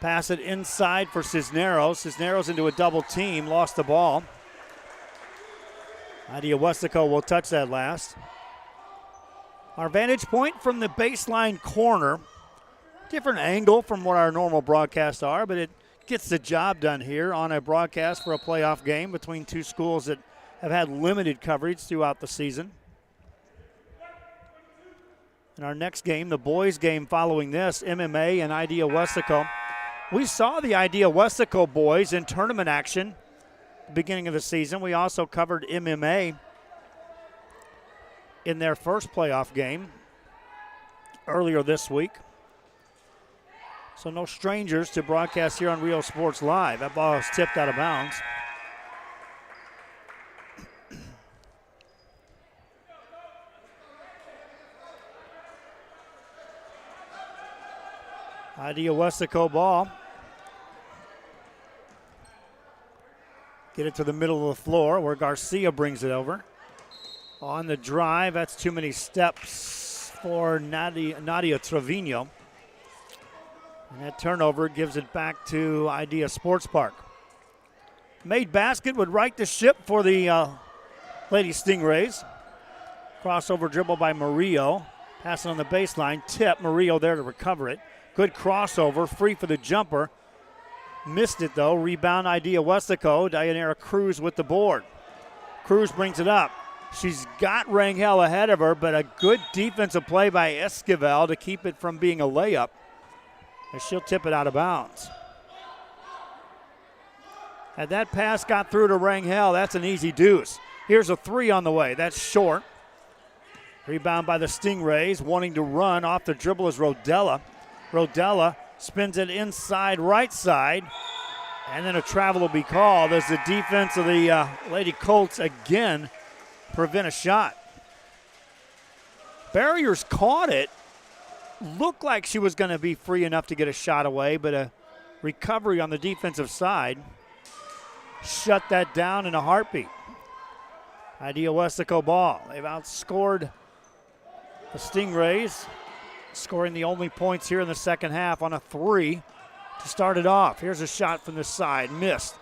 Pass it inside for Cisneros. Cisneros into a double team, lost the ball. Idea Weslaco will touch that last. Our vantage point from the baseline corner. Different angle from what our normal broadcasts are, but it gets the job done here on a broadcast for a playoff game between two schools that have had limited coverage throughout the season. In our next game, the boys game following this, MMA and Idea Weslaco. We saw the Idea Weslaco boys in tournament action at the beginning of the season. We also covered MMA in their first playoff game earlier this week. So no strangers to broadcast here on Rio Sports Live. That ball is tipped out of bounds. Idea Weslaco ball. Get it to the middle of the floor where Garcia brings it over. On the drive, that's too many steps for Nadia Trevino. And that turnover gives it back to Idea Sports Park. Made basket would right the ship for the Lady Stingrays. Crossover dribble by Murillo. Passing on the baseline, tip, Murillo there to recover it. Good crossover, free for the jumper. Missed it though, rebound Idea Weslaco. Dayanara Cruz with the board. Cruz brings it up. She's got Rangel ahead of her, but a good defensive play by Esquivel to keep it from being a layup. And she'll tip it out of bounds. Had that pass got through to Rangel, that's an easy deuce. Here's a three on the way, that's short. Rebound by the Stingrays, wanting to run off the dribble is Rodella. Rodella spins it inside right side, and then a travel will be called as the defense of the Lady Colts again prevent a shot. Barriers caught it. Looked like she was going to be free enough to get a shot away, but a recovery on the defensive side shut that down in a heartbeat. Idea Weslaco ball. They've outscored the Stingrays, scoring the only points here in the second half on a three to start it off. Here's a shot from the side, missed.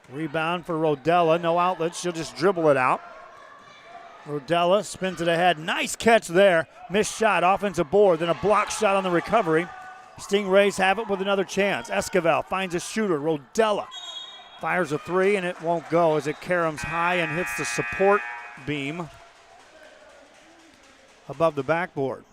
Rebound for Rodella, no outlet, she'll just dribble it out. Rodella spins it ahead, nice catch there. Missed shot, offensive board, then a block shot on the recovery. Stingrays have it with another chance. Esquivel finds a shooter, Rodella fires a three and it won't go as it caroms high and hits the support beam above the backboard.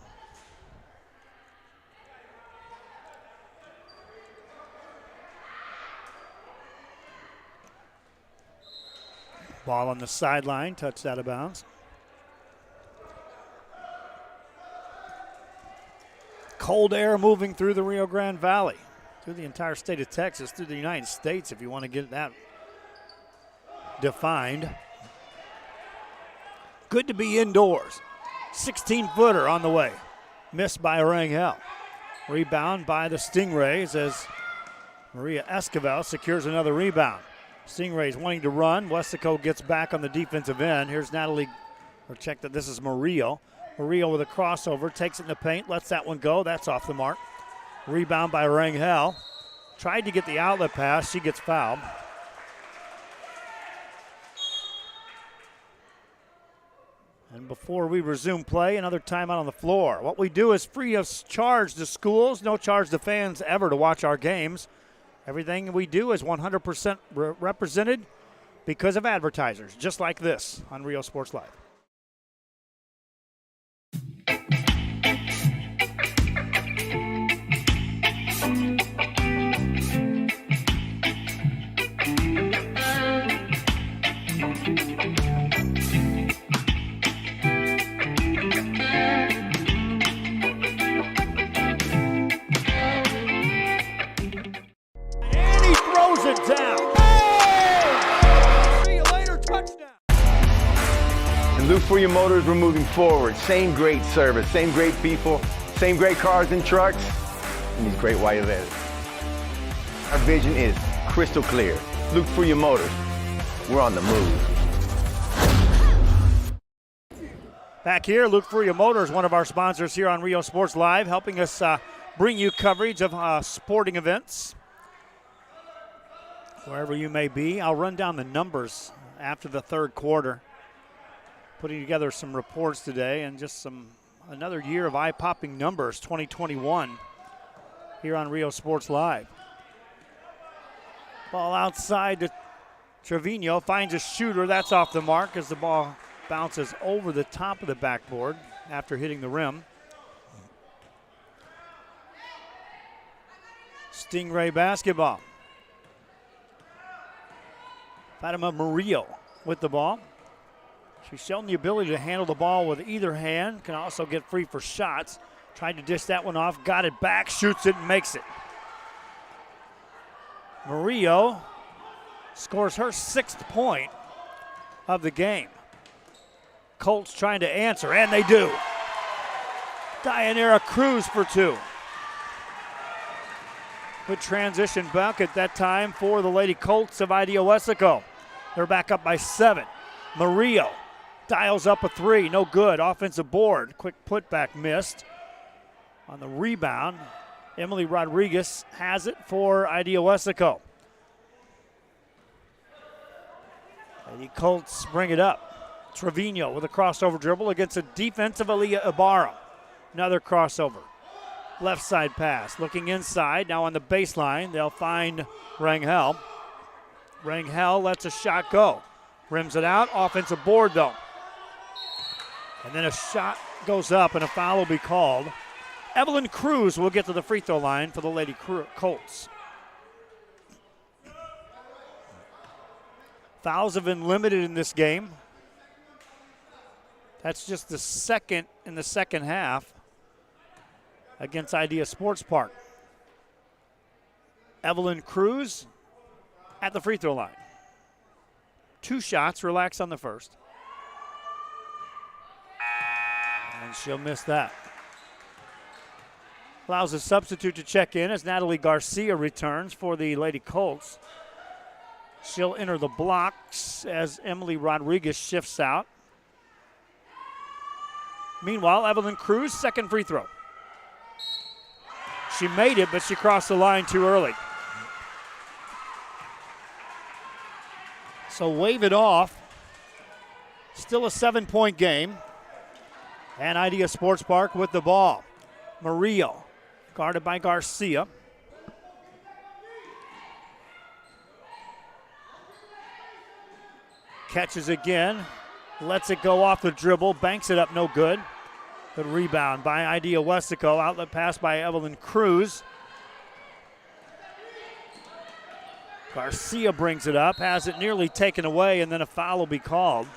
Ball on the sideline, touched out of bounds. Cold air moving through the Rio Grande Valley, through the entire state of Texas, through the United States, if you want to get that defined. Good to be indoors. 16-footer on the way. Missed by Rangel. Rebound by the Stingrays as Maria Esquivel secures another rebound. Stingrays wanting to run. Weslaco gets back on the defensive end. Here's Natalie, or check that this is Murillo. Murillo with a crossover, takes it in the paint, lets that one go. That's off the mark. Rebound by Rangel. Tried to get the outlet pass. She gets fouled. And before we resume play, another timeout on the floor. What we do is free of charge to schools, no charge to fans ever to watch our games. Everything we do is 100% represented because of advertisers, just like this on Rio Sports Live. It down. Hey! See you Motors, we're moving forward. Same great service, same great people, same great cars and trucks, and these great white letters. Our vision is crystal clear. Look for your motors. We're on the move. Back here, Luke Fruya Motors, one of our sponsors here on Rio Sports Live, helping us bring you coverage of sporting events. Wherever you may be, I'll run down the numbers after the third quarter. Putting together some reports today and just another year of eye-popping numbers, 2021, here on Rio Sports Live. Ball outside to Trevino, finds a shooter. That's off the mark as the ball bounces over the top of the backboard after hitting the rim. Stingray basketball. Fatima Murillo with the ball. She's shown the ability to handle the ball with either hand, can also get free for shots. Tried to dish that one off, got it back, shoots it, and makes it. Murillo scores her 6th point of the game. Colts trying to answer, and they do. Dianera Cruz for 2. Good transition bucket that time for the Lady Colts of IDO Weslaco. They're back up by 7. Murillo dials up a 3, no good. Offensive board, quick putback missed. On the rebound, Emily Rodriguez has it for IDO Weslaco. Lady Colts bring it up. Trevino with a crossover dribble against a defensive Aaliyah Ibarra. Another crossover. Left side pass. Looking inside. Now on the baseline, they'll find Rangel. Rangel lets a shot go. Rims it out. Offensive board, though. And then a shot goes up, and a foul will be called. Evelyn Cruz will get to the free throw line for the Lady Colts. Fouls have been limited in this game. That's just the second in the second half against Idea Sports Park. Evelyn Cruz at the free throw line. 2 shots, relax on the first. And she'll miss that. Allows a substitute to check in as Natalie Garcia returns for the Lady Colts. She'll enter the blocks as Emily Rodriguez shifts out. Meanwhile, Evelyn Cruz, second free throw. She made it, but she crossed the line too early. So wave it off. Still a 7-point game. And Idea Sports Park with the ball. Murillo, guarded by Garcia. Catches again. Lets it go off the dribble, banks it up, no good. Good rebound by Idea Weslaco. Outlet pass by Evelyn Cruz. Garcia brings it up, has it nearly taken away, and then a foul will be called.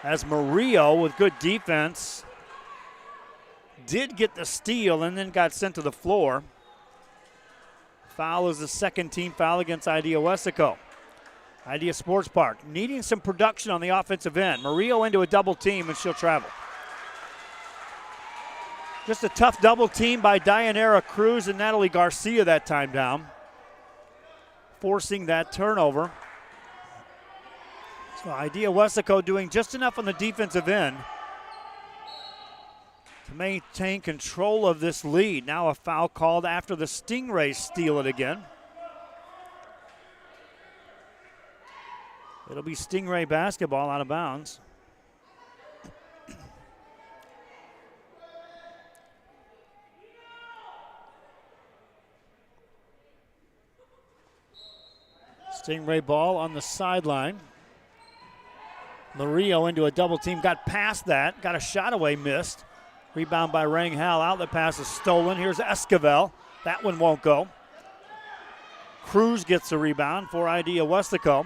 As Murillo, with good defense, did get the steal and then got sent to the floor. Foul is the second team foul against Idea Weslaco. Idea Sports Park needing some production on the offensive end. Murillo into a double team, and she'll travel. Just a tough double team by Dianera Cruz and Natalie Garcia that time down, forcing that turnover. So Idea Weslaco doing just enough on the defensive end to maintain control of this lead. Now a foul called after the Stingrays steal it again. It'll be Stingray basketball out of bounds. Stingray ball on the sideline. Murillo into a double team, got past that, got a shot away, missed. Rebound by Rangel, outlet pass is stolen. Here's Esquivel, that one won't go. Cruz gets the rebound for Idea Weslaco.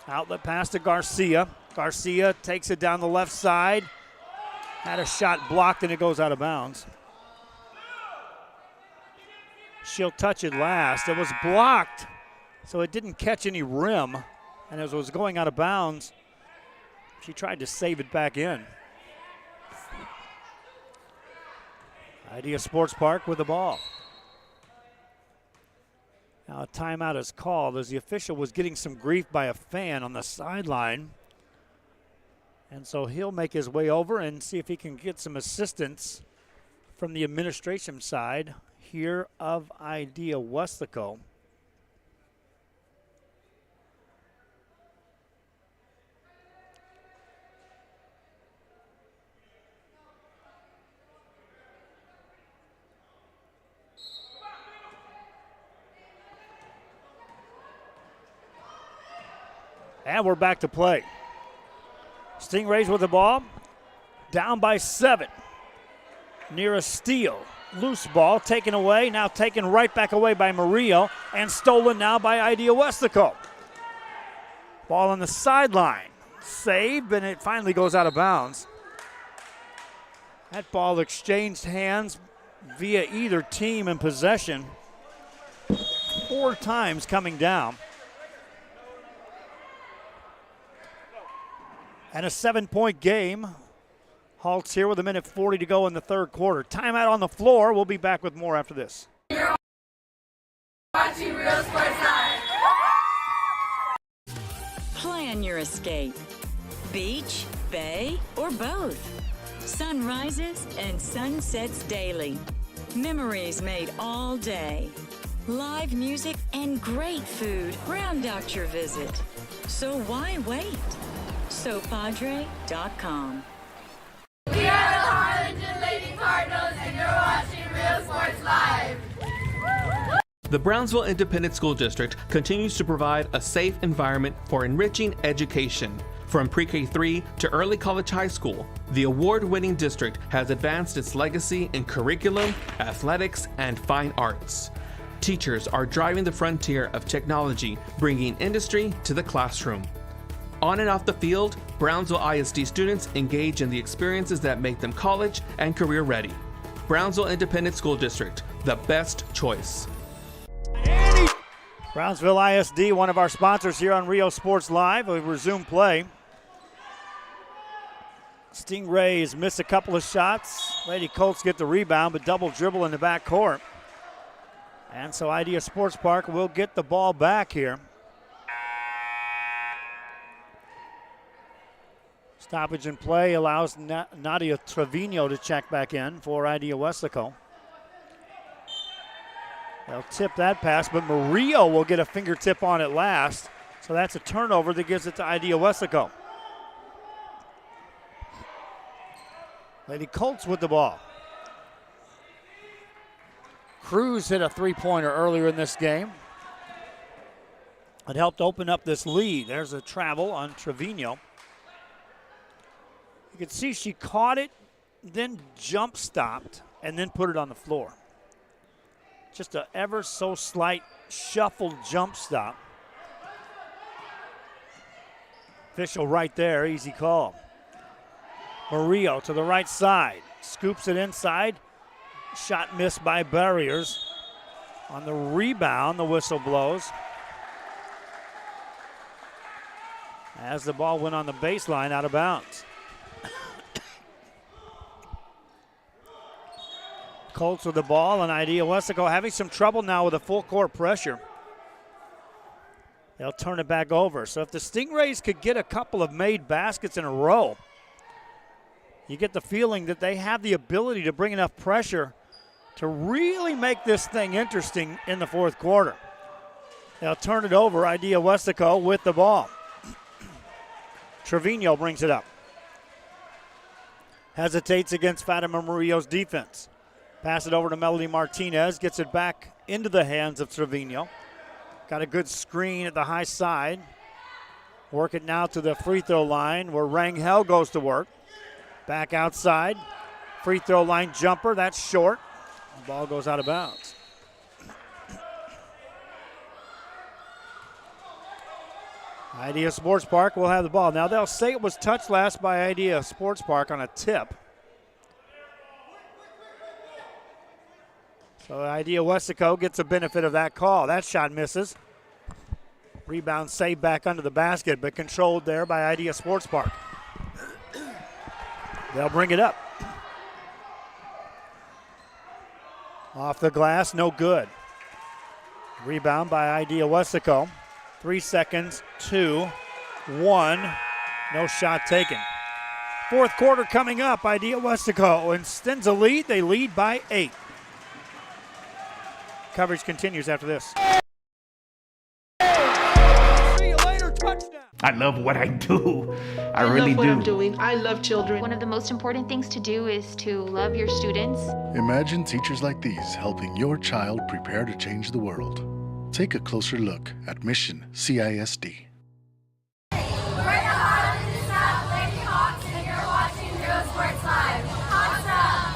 Outlet pass to Garcia. Garcia takes it down the left side. Had a shot blocked and it goes out of bounds. She'll touch it last. It was blocked, so it didn't catch any rim. And as it was going out of bounds, She tried to save it back in. Idea Sports Park with the ball. Now a timeout is called as the official was getting some grief by a fan on the sideline. And so he'll make his way over and see if he can get some assistance from the administration side here of Idea Weslaco. And we're back to play. Stingrays with the ball. Down by 7. Near a steal. Loose ball taken away. Now taken right back away by Murillo. And stolen now by Idea Weslaco. Ball on the sideline. Saved, and it finally goes out of bounds. That ball exchanged hands via either team in possession 4 times coming down. And a 7-point game halts here with 1:40 to go in the third quarter. Timeout on the floor. We'll be back with more after this. You're watching Real Sports Live. Plan your escape. Beach, bay, or both. Sunrises and sunsets daily. Memories made all day. Live music and great food round out your visit. So why wait? SoPadre.com. We are the Harlingen Lady Cardinals, and you're watching Real Sports Live. The Brownsville Independent School District continues to provide a safe environment for enriching education. From pre-K3 to early college high school, the award-winning district has advanced its legacy in curriculum, athletics, and fine arts. Teachers are driving the frontier of technology, bringing industry to the classroom. On and off the field, Brownsville ISD students engage in the experiences that make them college and career ready. Brownsville Independent School District, the best choice. Brownsville ISD, one of our sponsors here on Rio Sports Live. We resume play. Stingrays miss a couple of shots. Lady Colts get the rebound, but double dribble in the back court. And so Idea Sports Park will get the ball back here. Stoppage in play allows Nadia Trevino to check back in for Idea Weslaco. They'll tip that pass, but Murillo will get a fingertip on it last. So that's a turnover that gives it to Idea Weslaco. Lady Colts with the ball. Cruz hit a three-pointer earlier in this game. It helped open up this lead. There's a travel on Trevino. You can see she caught it, then jump stopped, and then put it on the floor. Just an ever so slight shuffled jump stop. Official right there, easy call. Murillo to the right side, scoops it inside. Shot missed by Barriers. On the rebound, the whistle blows. As the ball went on the baseline, out of bounds. Colts with the ball, and Idea Weslaco having some trouble now with a full court pressure. They'll turn it back over. So if the Stingrays could get a couple of made baskets in a row, you get the feeling that they have the ability to bring enough pressure to really make this thing interesting in the fourth quarter. They'll turn it over. Idea Weslaco with the ball. Trevino brings it up. Hesitates against Fatima Murillo's defense. Pass it over to Melody Martinez. Gets it back into the hands of Trevino. Got a good screen at the high side. Work it now to the free throw line where Rangel goes to work. Back outside. Free throw line jumper. That's short. The ball goes out of bounds. Idea Sports Park will have the ball. Now they'll say it was touched last by Idea Sports Park on a tip. So Idea Weslaco gets a benefit of that call. That shot misses. Rebound saved back under the basket, but controlled there by Idea Sports Park. They'll bring it up. Off the glass, no good. Rebound by Idea Weslaco. 3 seconds, 2, 1. No shot taken. Fourth quarter coming up. Idea Weslaco extends a lead. They lead by 8. Coverage continues after this. See you later, touchdown. I love what I do. I really love what do. I'm doing. I love children. One of the most important things to do is to love your students. Imagine teachers like these helping your child prepare to change the world. Take a closer look at Mission CISD. We're the Highland and South Lady Hawks, and you're watching Real Sports Live. Awesome!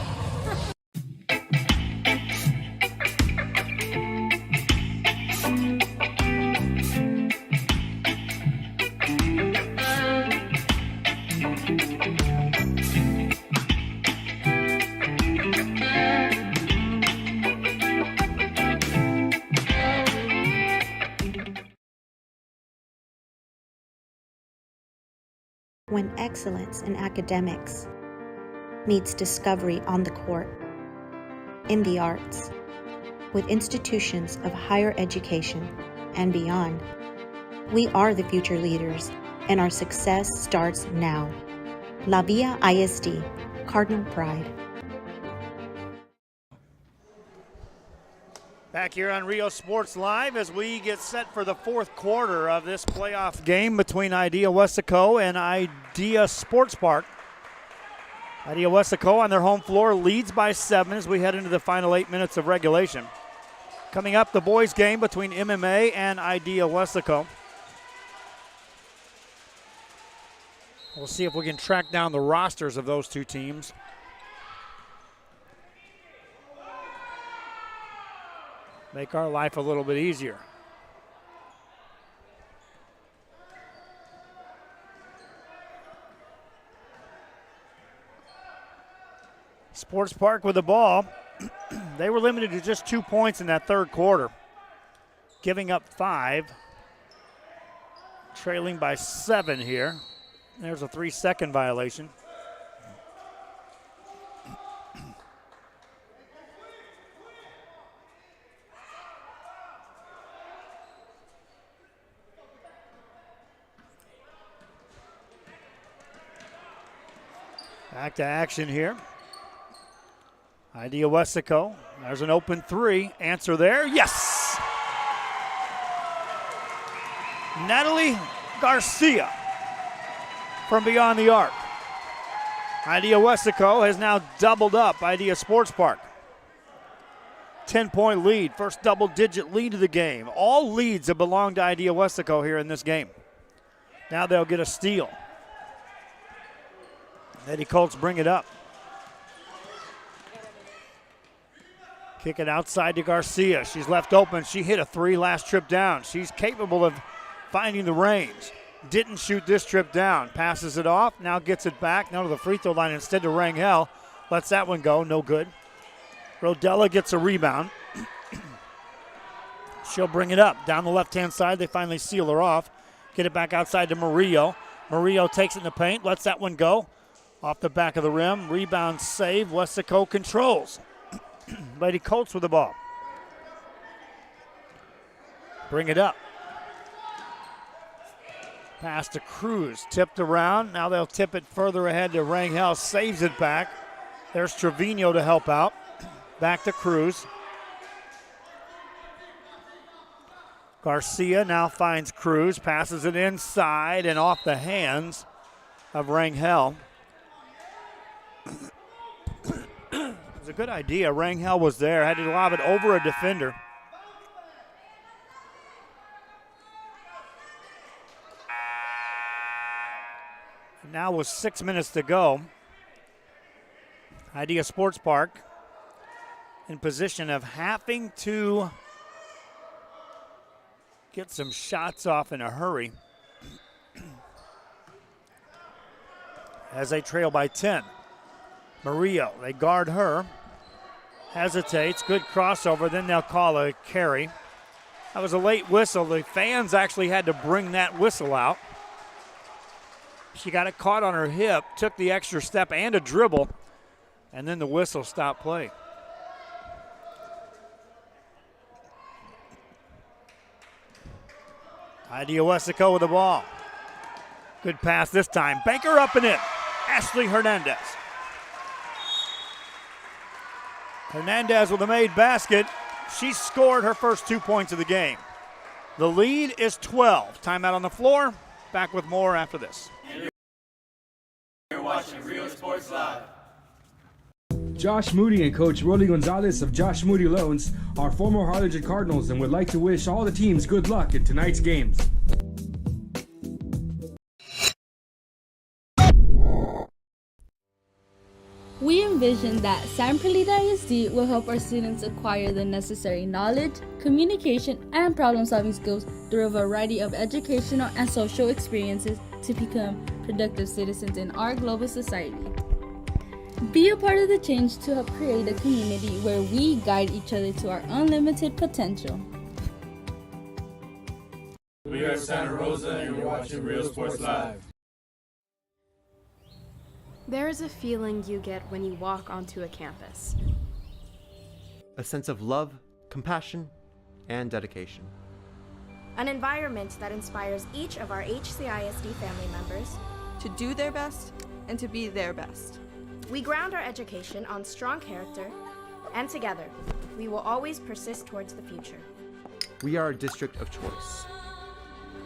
When excellence in academics meets discovery on the court, in the arts, with institutions of higher education and beyond, we are the future leaders, and our success starts now. La Villa ISD, Cardinal Pride. Back here on Rio Sports Live as we get set for the fourth quarter of this playoff game between Idea Weslaco and Idea Sports Park. Idea Weslaco on their home floor leads by 7 as we head into the final 8 minutes of regulation. Coming up, the boys game between MMA and Idea Weslaco. We'll see if we can track down the rosters of those two teams. Make our life a little bit easier. Sports Park with the ball. They were limited to just 2 points in that third quarter, giving up 5, trailing by 7 here. There's a 3-second violation. Back to action here. Idea Weslaco. There's an open 3. Answer there. Yes! Natalie Garcia from beyond the arc. Idea Weslaco has now doubled up Idea Sports Park. 10-point lead. First double-digit lead of the game. All leads have belonged to Idea Weslaco here in this game. Now they'll get a steal. Eddie Colts bring it up. Kick it outside to Garcia. She's left open. She hit a 3 last trip down. She's capable of finding the range. Didn't shoot this trip down. Passes it off. Now gets it back. Now to the free throw line instead to Rangel. Lets that one go. No good. Rodella gets a rebound. She'll bring it up. Down the left-hand side. They finally seal her off. Get it back outside to Murillo. Murillo takes it in the paint. Lets that one go. Off the back of the rim. Rebound save. Weslaco controls. Lady Colts with the ball. Bring it up. Pass to Cruz. Tipped around. Now they'll tip it further ahead to Rangel. Saves it back. There's Trevino to help out. Back to Cruz. Garcia now finds Cruz. Passes it inside and off the hands of Rangel. It was a good idea. Rangel was there. Had to lob it over a defender. And now with 6 minutes to go, Idea Sports Park in position of having to get some shots off in a hurry as they trail by 10. Murillo, they guard her. Hesitates, good crossover, then they'll call a carry. That was a late whistle. The fans actually had to bring that whistle out. She got it caught on her hip, took the extra step and a dribble, and then the whistle stopped play. Idea Weslaco with the ball. Good pass this time. Banker up and in. Ashley Hernandez. Hernandez with a made basket. She scored her first 2 points of the game. The lead is 12. Timeout on the floor. Back with more after this. You're watching Real Sports Live. Josh Moody and Coach Rolly Gonzalez of Josh Moody Loans are former Harlingen Cardinals and would like to wish all the teams good luck in tonight's games. We envision that San Perlita ISD will help our students acquire the necessary knowledge, communication, and problem-solving skills through a variety of educational and social experiences to become productive citizens in our global society. Be a part of the change to help create a community where we guide each other to our unlimited potential. We are Santa Rosa and you're watching Real Sports Live. There is a feeling you get when you walk onto a campus. A sense of love, compassion, and dedication. An environment that inspires each of our HCISD family members to do their best and to be their best. We ground our education on strong character, and together, we will always persist towards the future. We are a district of choice.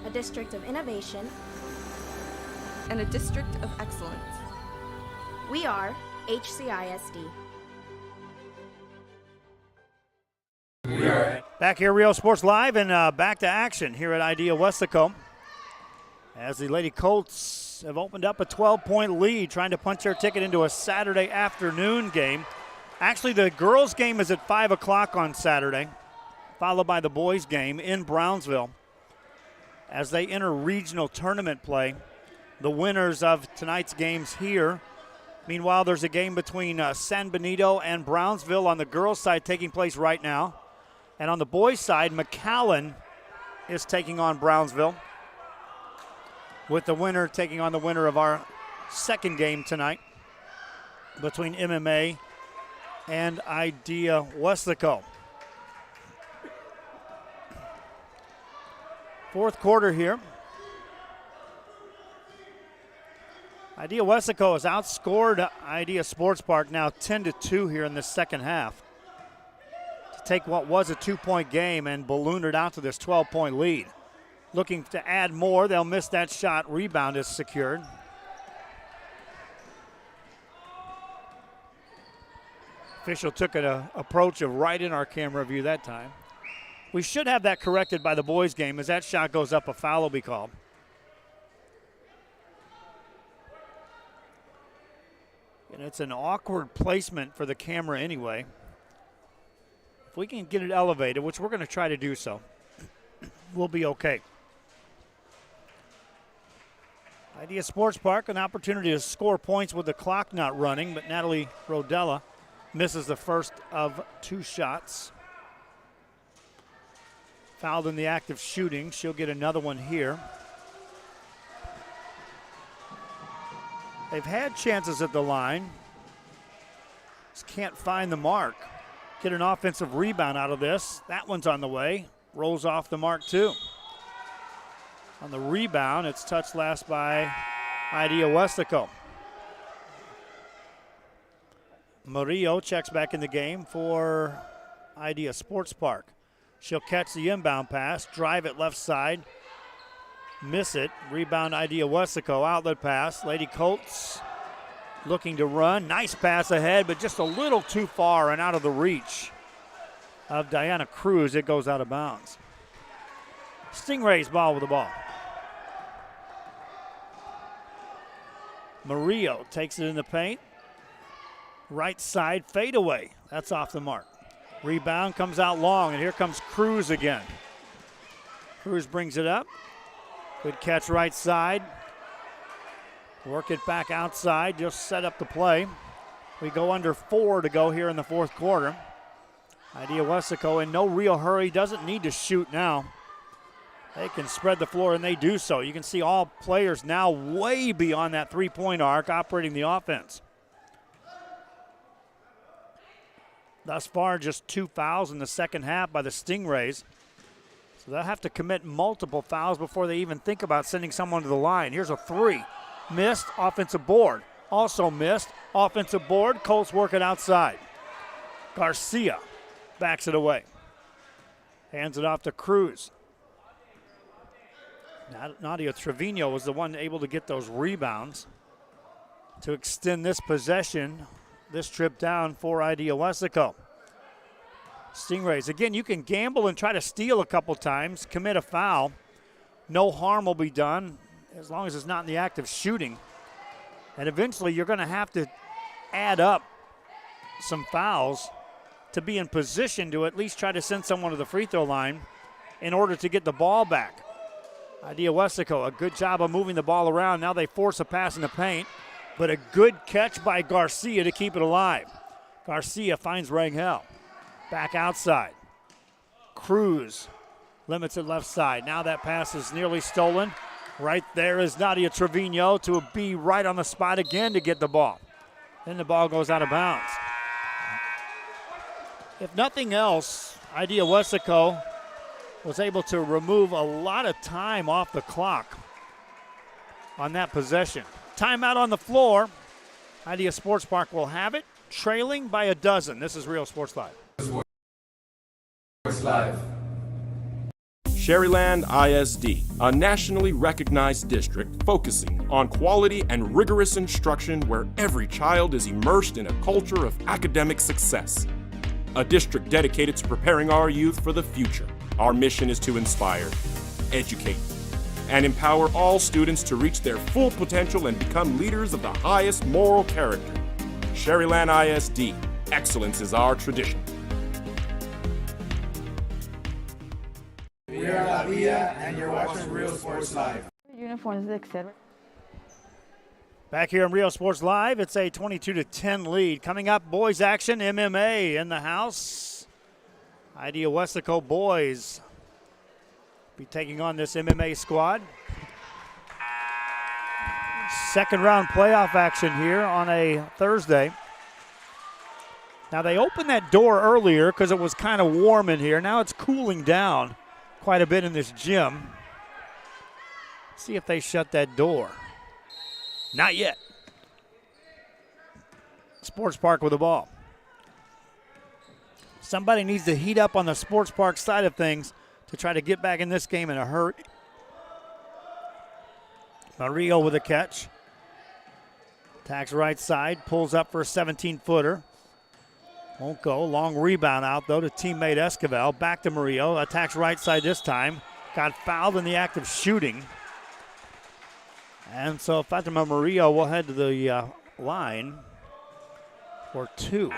A district of innovation. And a district of excellence. We are HCISD. Back here, Real Sports Live, and back to action here at Idea Weslaco. As the Lady Colts have opened up a 12-point lead, trying to punch their ticket into a Saturday afternoon game. Actually, the girls' game is at 5 o'clock on Saturday, followed by the boys' game in Brownsville. As they enter regional tournament play, the winners of tonight's games here. Meanwhile, there's a game between San Benito and Brownsville on the girls' side taking place right now. And on the boys' side, McAllen is taking on Brownsville, with the winner taking on the winner of our second game tonight between MMA and Idea Weslaco. Fourth quarter here. Idea Weslaco has outscored Idea Sports Park now 10-2 here in the second half to take what was a 2-point game and balloon it out to this 12-point lead. Looking to add more. They'll miss that shot. Rebound is secured. Official took an approach of right in our camera view that time. We should have that corrected by the boys' game. As that shot goes up, a foul will be called. And it's an awkward placement for the camera anyway. If we can get it elevated, which we're going to try to do so, we'll be okay. Idea Sports Park, an opportunity to score points with the clock not running, but Natalie Rodella misses the first of 2 shots. Fouled in the act of shooting. She'll get another one here. They've had chances at the line. Just can't find the mark. Get an offensive rebound out of this. That one's on the way. Rolls off the mark too. On the rebound, it's touched last by Idea Weslaco. Murillo checks back in the game for Idea Sports Park. She'll catch the inbound pass, drive it left side, miss it. Rebound Idea Weslaco, outlet pass. Lady Colts looking to run. Nice pass ahead, but just a little too far and out of the reach of Diana Cruz. It goes out of bounds. Stingrays ball with the ball. Murillo takes it in the paint. Right side fadeaway. That's off the mark. Rebound comes out long, and here comes Cruz again. Cruz brings it up. Good catch right side. Work it back outside, just set up the play. We go under 4 to go here in the fourth quarter. Idea Weslaco in no real hurry, doesn't need to shoot now. They can spread the floor, and they do so. You can see all players now way beyond that three-point arc operating the offense. Thus far, just 2 fouls in the second half by the Stingrays. So they'll have to commit multiple fouls before they even think about sending someone to the line. Here's a three. Missed, offensive board. Also missed, offensive board. Colts work it outside. Garcia backs it away. Hands it off to Cruz. Nadia Trevino was the one able to get those rebounds to extend this possession, this trip down for Idea Weslaco. Stingrays, again, you can gamble and try to steal a couple times, commit a foul. No harm will be done as long as it's not in the act of shooting. And eventually you're going to have to add up some fouls to be in position to at least try to send someone to the free throw line in order to get the ball back. Idea Weslaco, a good job of moving the ball around. Now they force a pass in the paint, but a good catch by Garcia to keep it alive. Garcia finds Rangel. Back outside. Cruz limits it left side. Now that pass is nearly stolen. Right there is Nadia Trevino to be right on the spot again to get the ball. Then the ball goes out of bounds. If nothing else, Idea Weslaco was able to remove a lot of time off the clock on that possession. Timeout on the floor. Idea Sports Park will have it, trailing by a dozen. This is Real Sports Live. Sports Live. Sherryland ISD, a nationally recognized district focusing on quality and rigorous instruction where every child is immersed in a culture of academic success. A district dedicated to preparing our youth for the future. Our mission is to inspire, educate, and empower all students to reach their full potential and become leaders of the highest moral character. Sherryland ISD, excellence is our tradition. We are La Villa, and you're watching Real Sports Live. Uniforms, etc. Back here in Real Sports Live, it's a 22-10 lead. Coming up, boys action, MMA in the house. Idea Weslaco boys be taking on this MMA squad. Second round playoff action here on a Thursday. Now they opened that door earlier because it was kind of warm in here. Now it's cooling down quite a bit in this gym. See if they shut that door. Not yet. Sports Park with the ball. Somebody needs to heat up on the Sports Park side of things to try to get back in this game in a hurry. Mario with a catch. Attacks right side, pulls up for a 17-footer. Won't go. Long rebound out, though, to teammate Esquivel. Back to Murillo. Attacks right side this time. Got fouled in the act of shooting. And so Fatima Murillo will head to the line for two.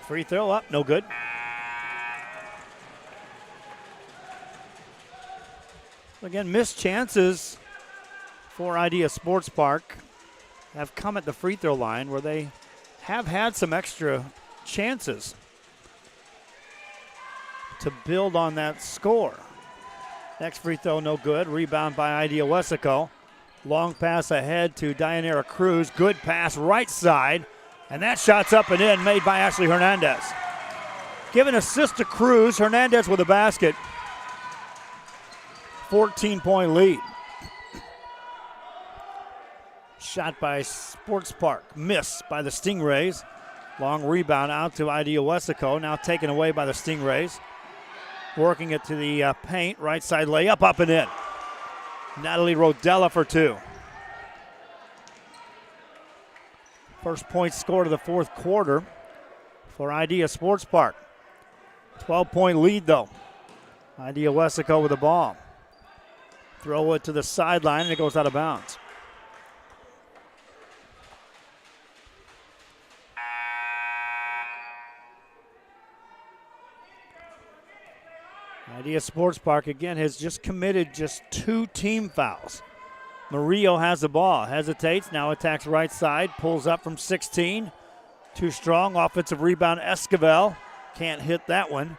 Free throw up, no good. Again, missed chances for Idea Sports Park have come at the free throw line where they have had some extra chances to build on that score. Next free throw, no good. Rebound by Idea Weslaco. Long pass ahead to Dianera Cruz. Good pass right side. And that shot's up and in, made by Ashley Hernandez. Give an assist to Cruz. Hernandez with a basket. 14-point lead. Shot by Sports Park. Miss by the Stingrays. Long rebound out to Idea Weslaco. Now taken away by the Stingrays. Working it to the paint. Right side layup, up and in. Natalie Rodella for two. First point scored of the fourth quarter for Idea Sports Park. 12-point lead, though. Idea Weslaco with the ball. Throw it to the sideline, and it goes out of bounds. Idea Sports Park, again, has just committed just 2 team fouls. Murillo has the ball, hesitates, now attacks right side, pulls up from 16. Too strong, offensive rebound, Esquivel. Can't hit that one.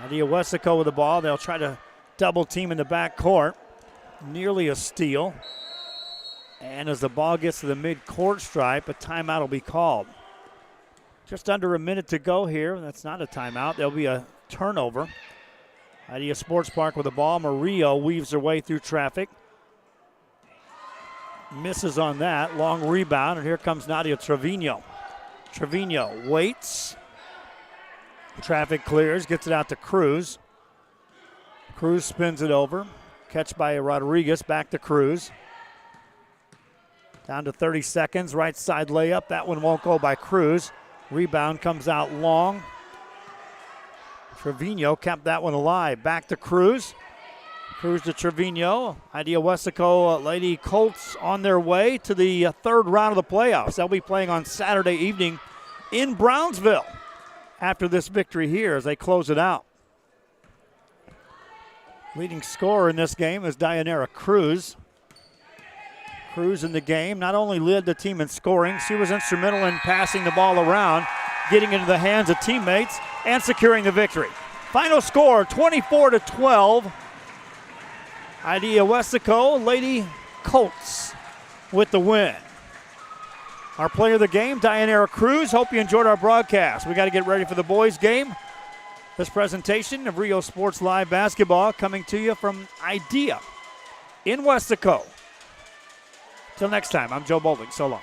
Idea Weslaco with the ball. They'll try to double team in the back court. Nearly a steal. And as the ball gets to the mid-court stripe, a timeout will be called. Just under a minute to go here. That's not a timeout. There'll be a turnover. Idea Sports Park with the ball. Murillo weaves her way through traffic. Misses on that. Long rebound, and here comes Nadia Trevino. Trevino waits. Traffic clears, gets it out to Cruz. Cruz spins it over. Catch by Rodriguez, back to Cruz. Down to 30 seconds, right side layup. That one won't go by Cruz. Rebound comes out long. Trevino kept that one alive. Back to Cruz. Cruz to Trevino. Idea Weslaco Lady Colts on their way to the third round of the playoffs. They'll be playing on Saturday evening in Brownsville after this victory here as they close it out. Leading scorer in this game is Dayanara Cruz. Cruz in the game not only led the team in scoring, she was instrumental in passing the ball around, getting into the hands of teammates, and securing the victory. Final score, 24-12. Idea Weslaco Lady Colts with the win. Our player of the game, Dayanara Cruz. Hope you enjoyed our broadcast. We got to get ready for the boys' game. This presentation of Rio Sports Live Basketball coming to you from Idea in Weslaco. Till next time, I'm Joe Bowling. So long.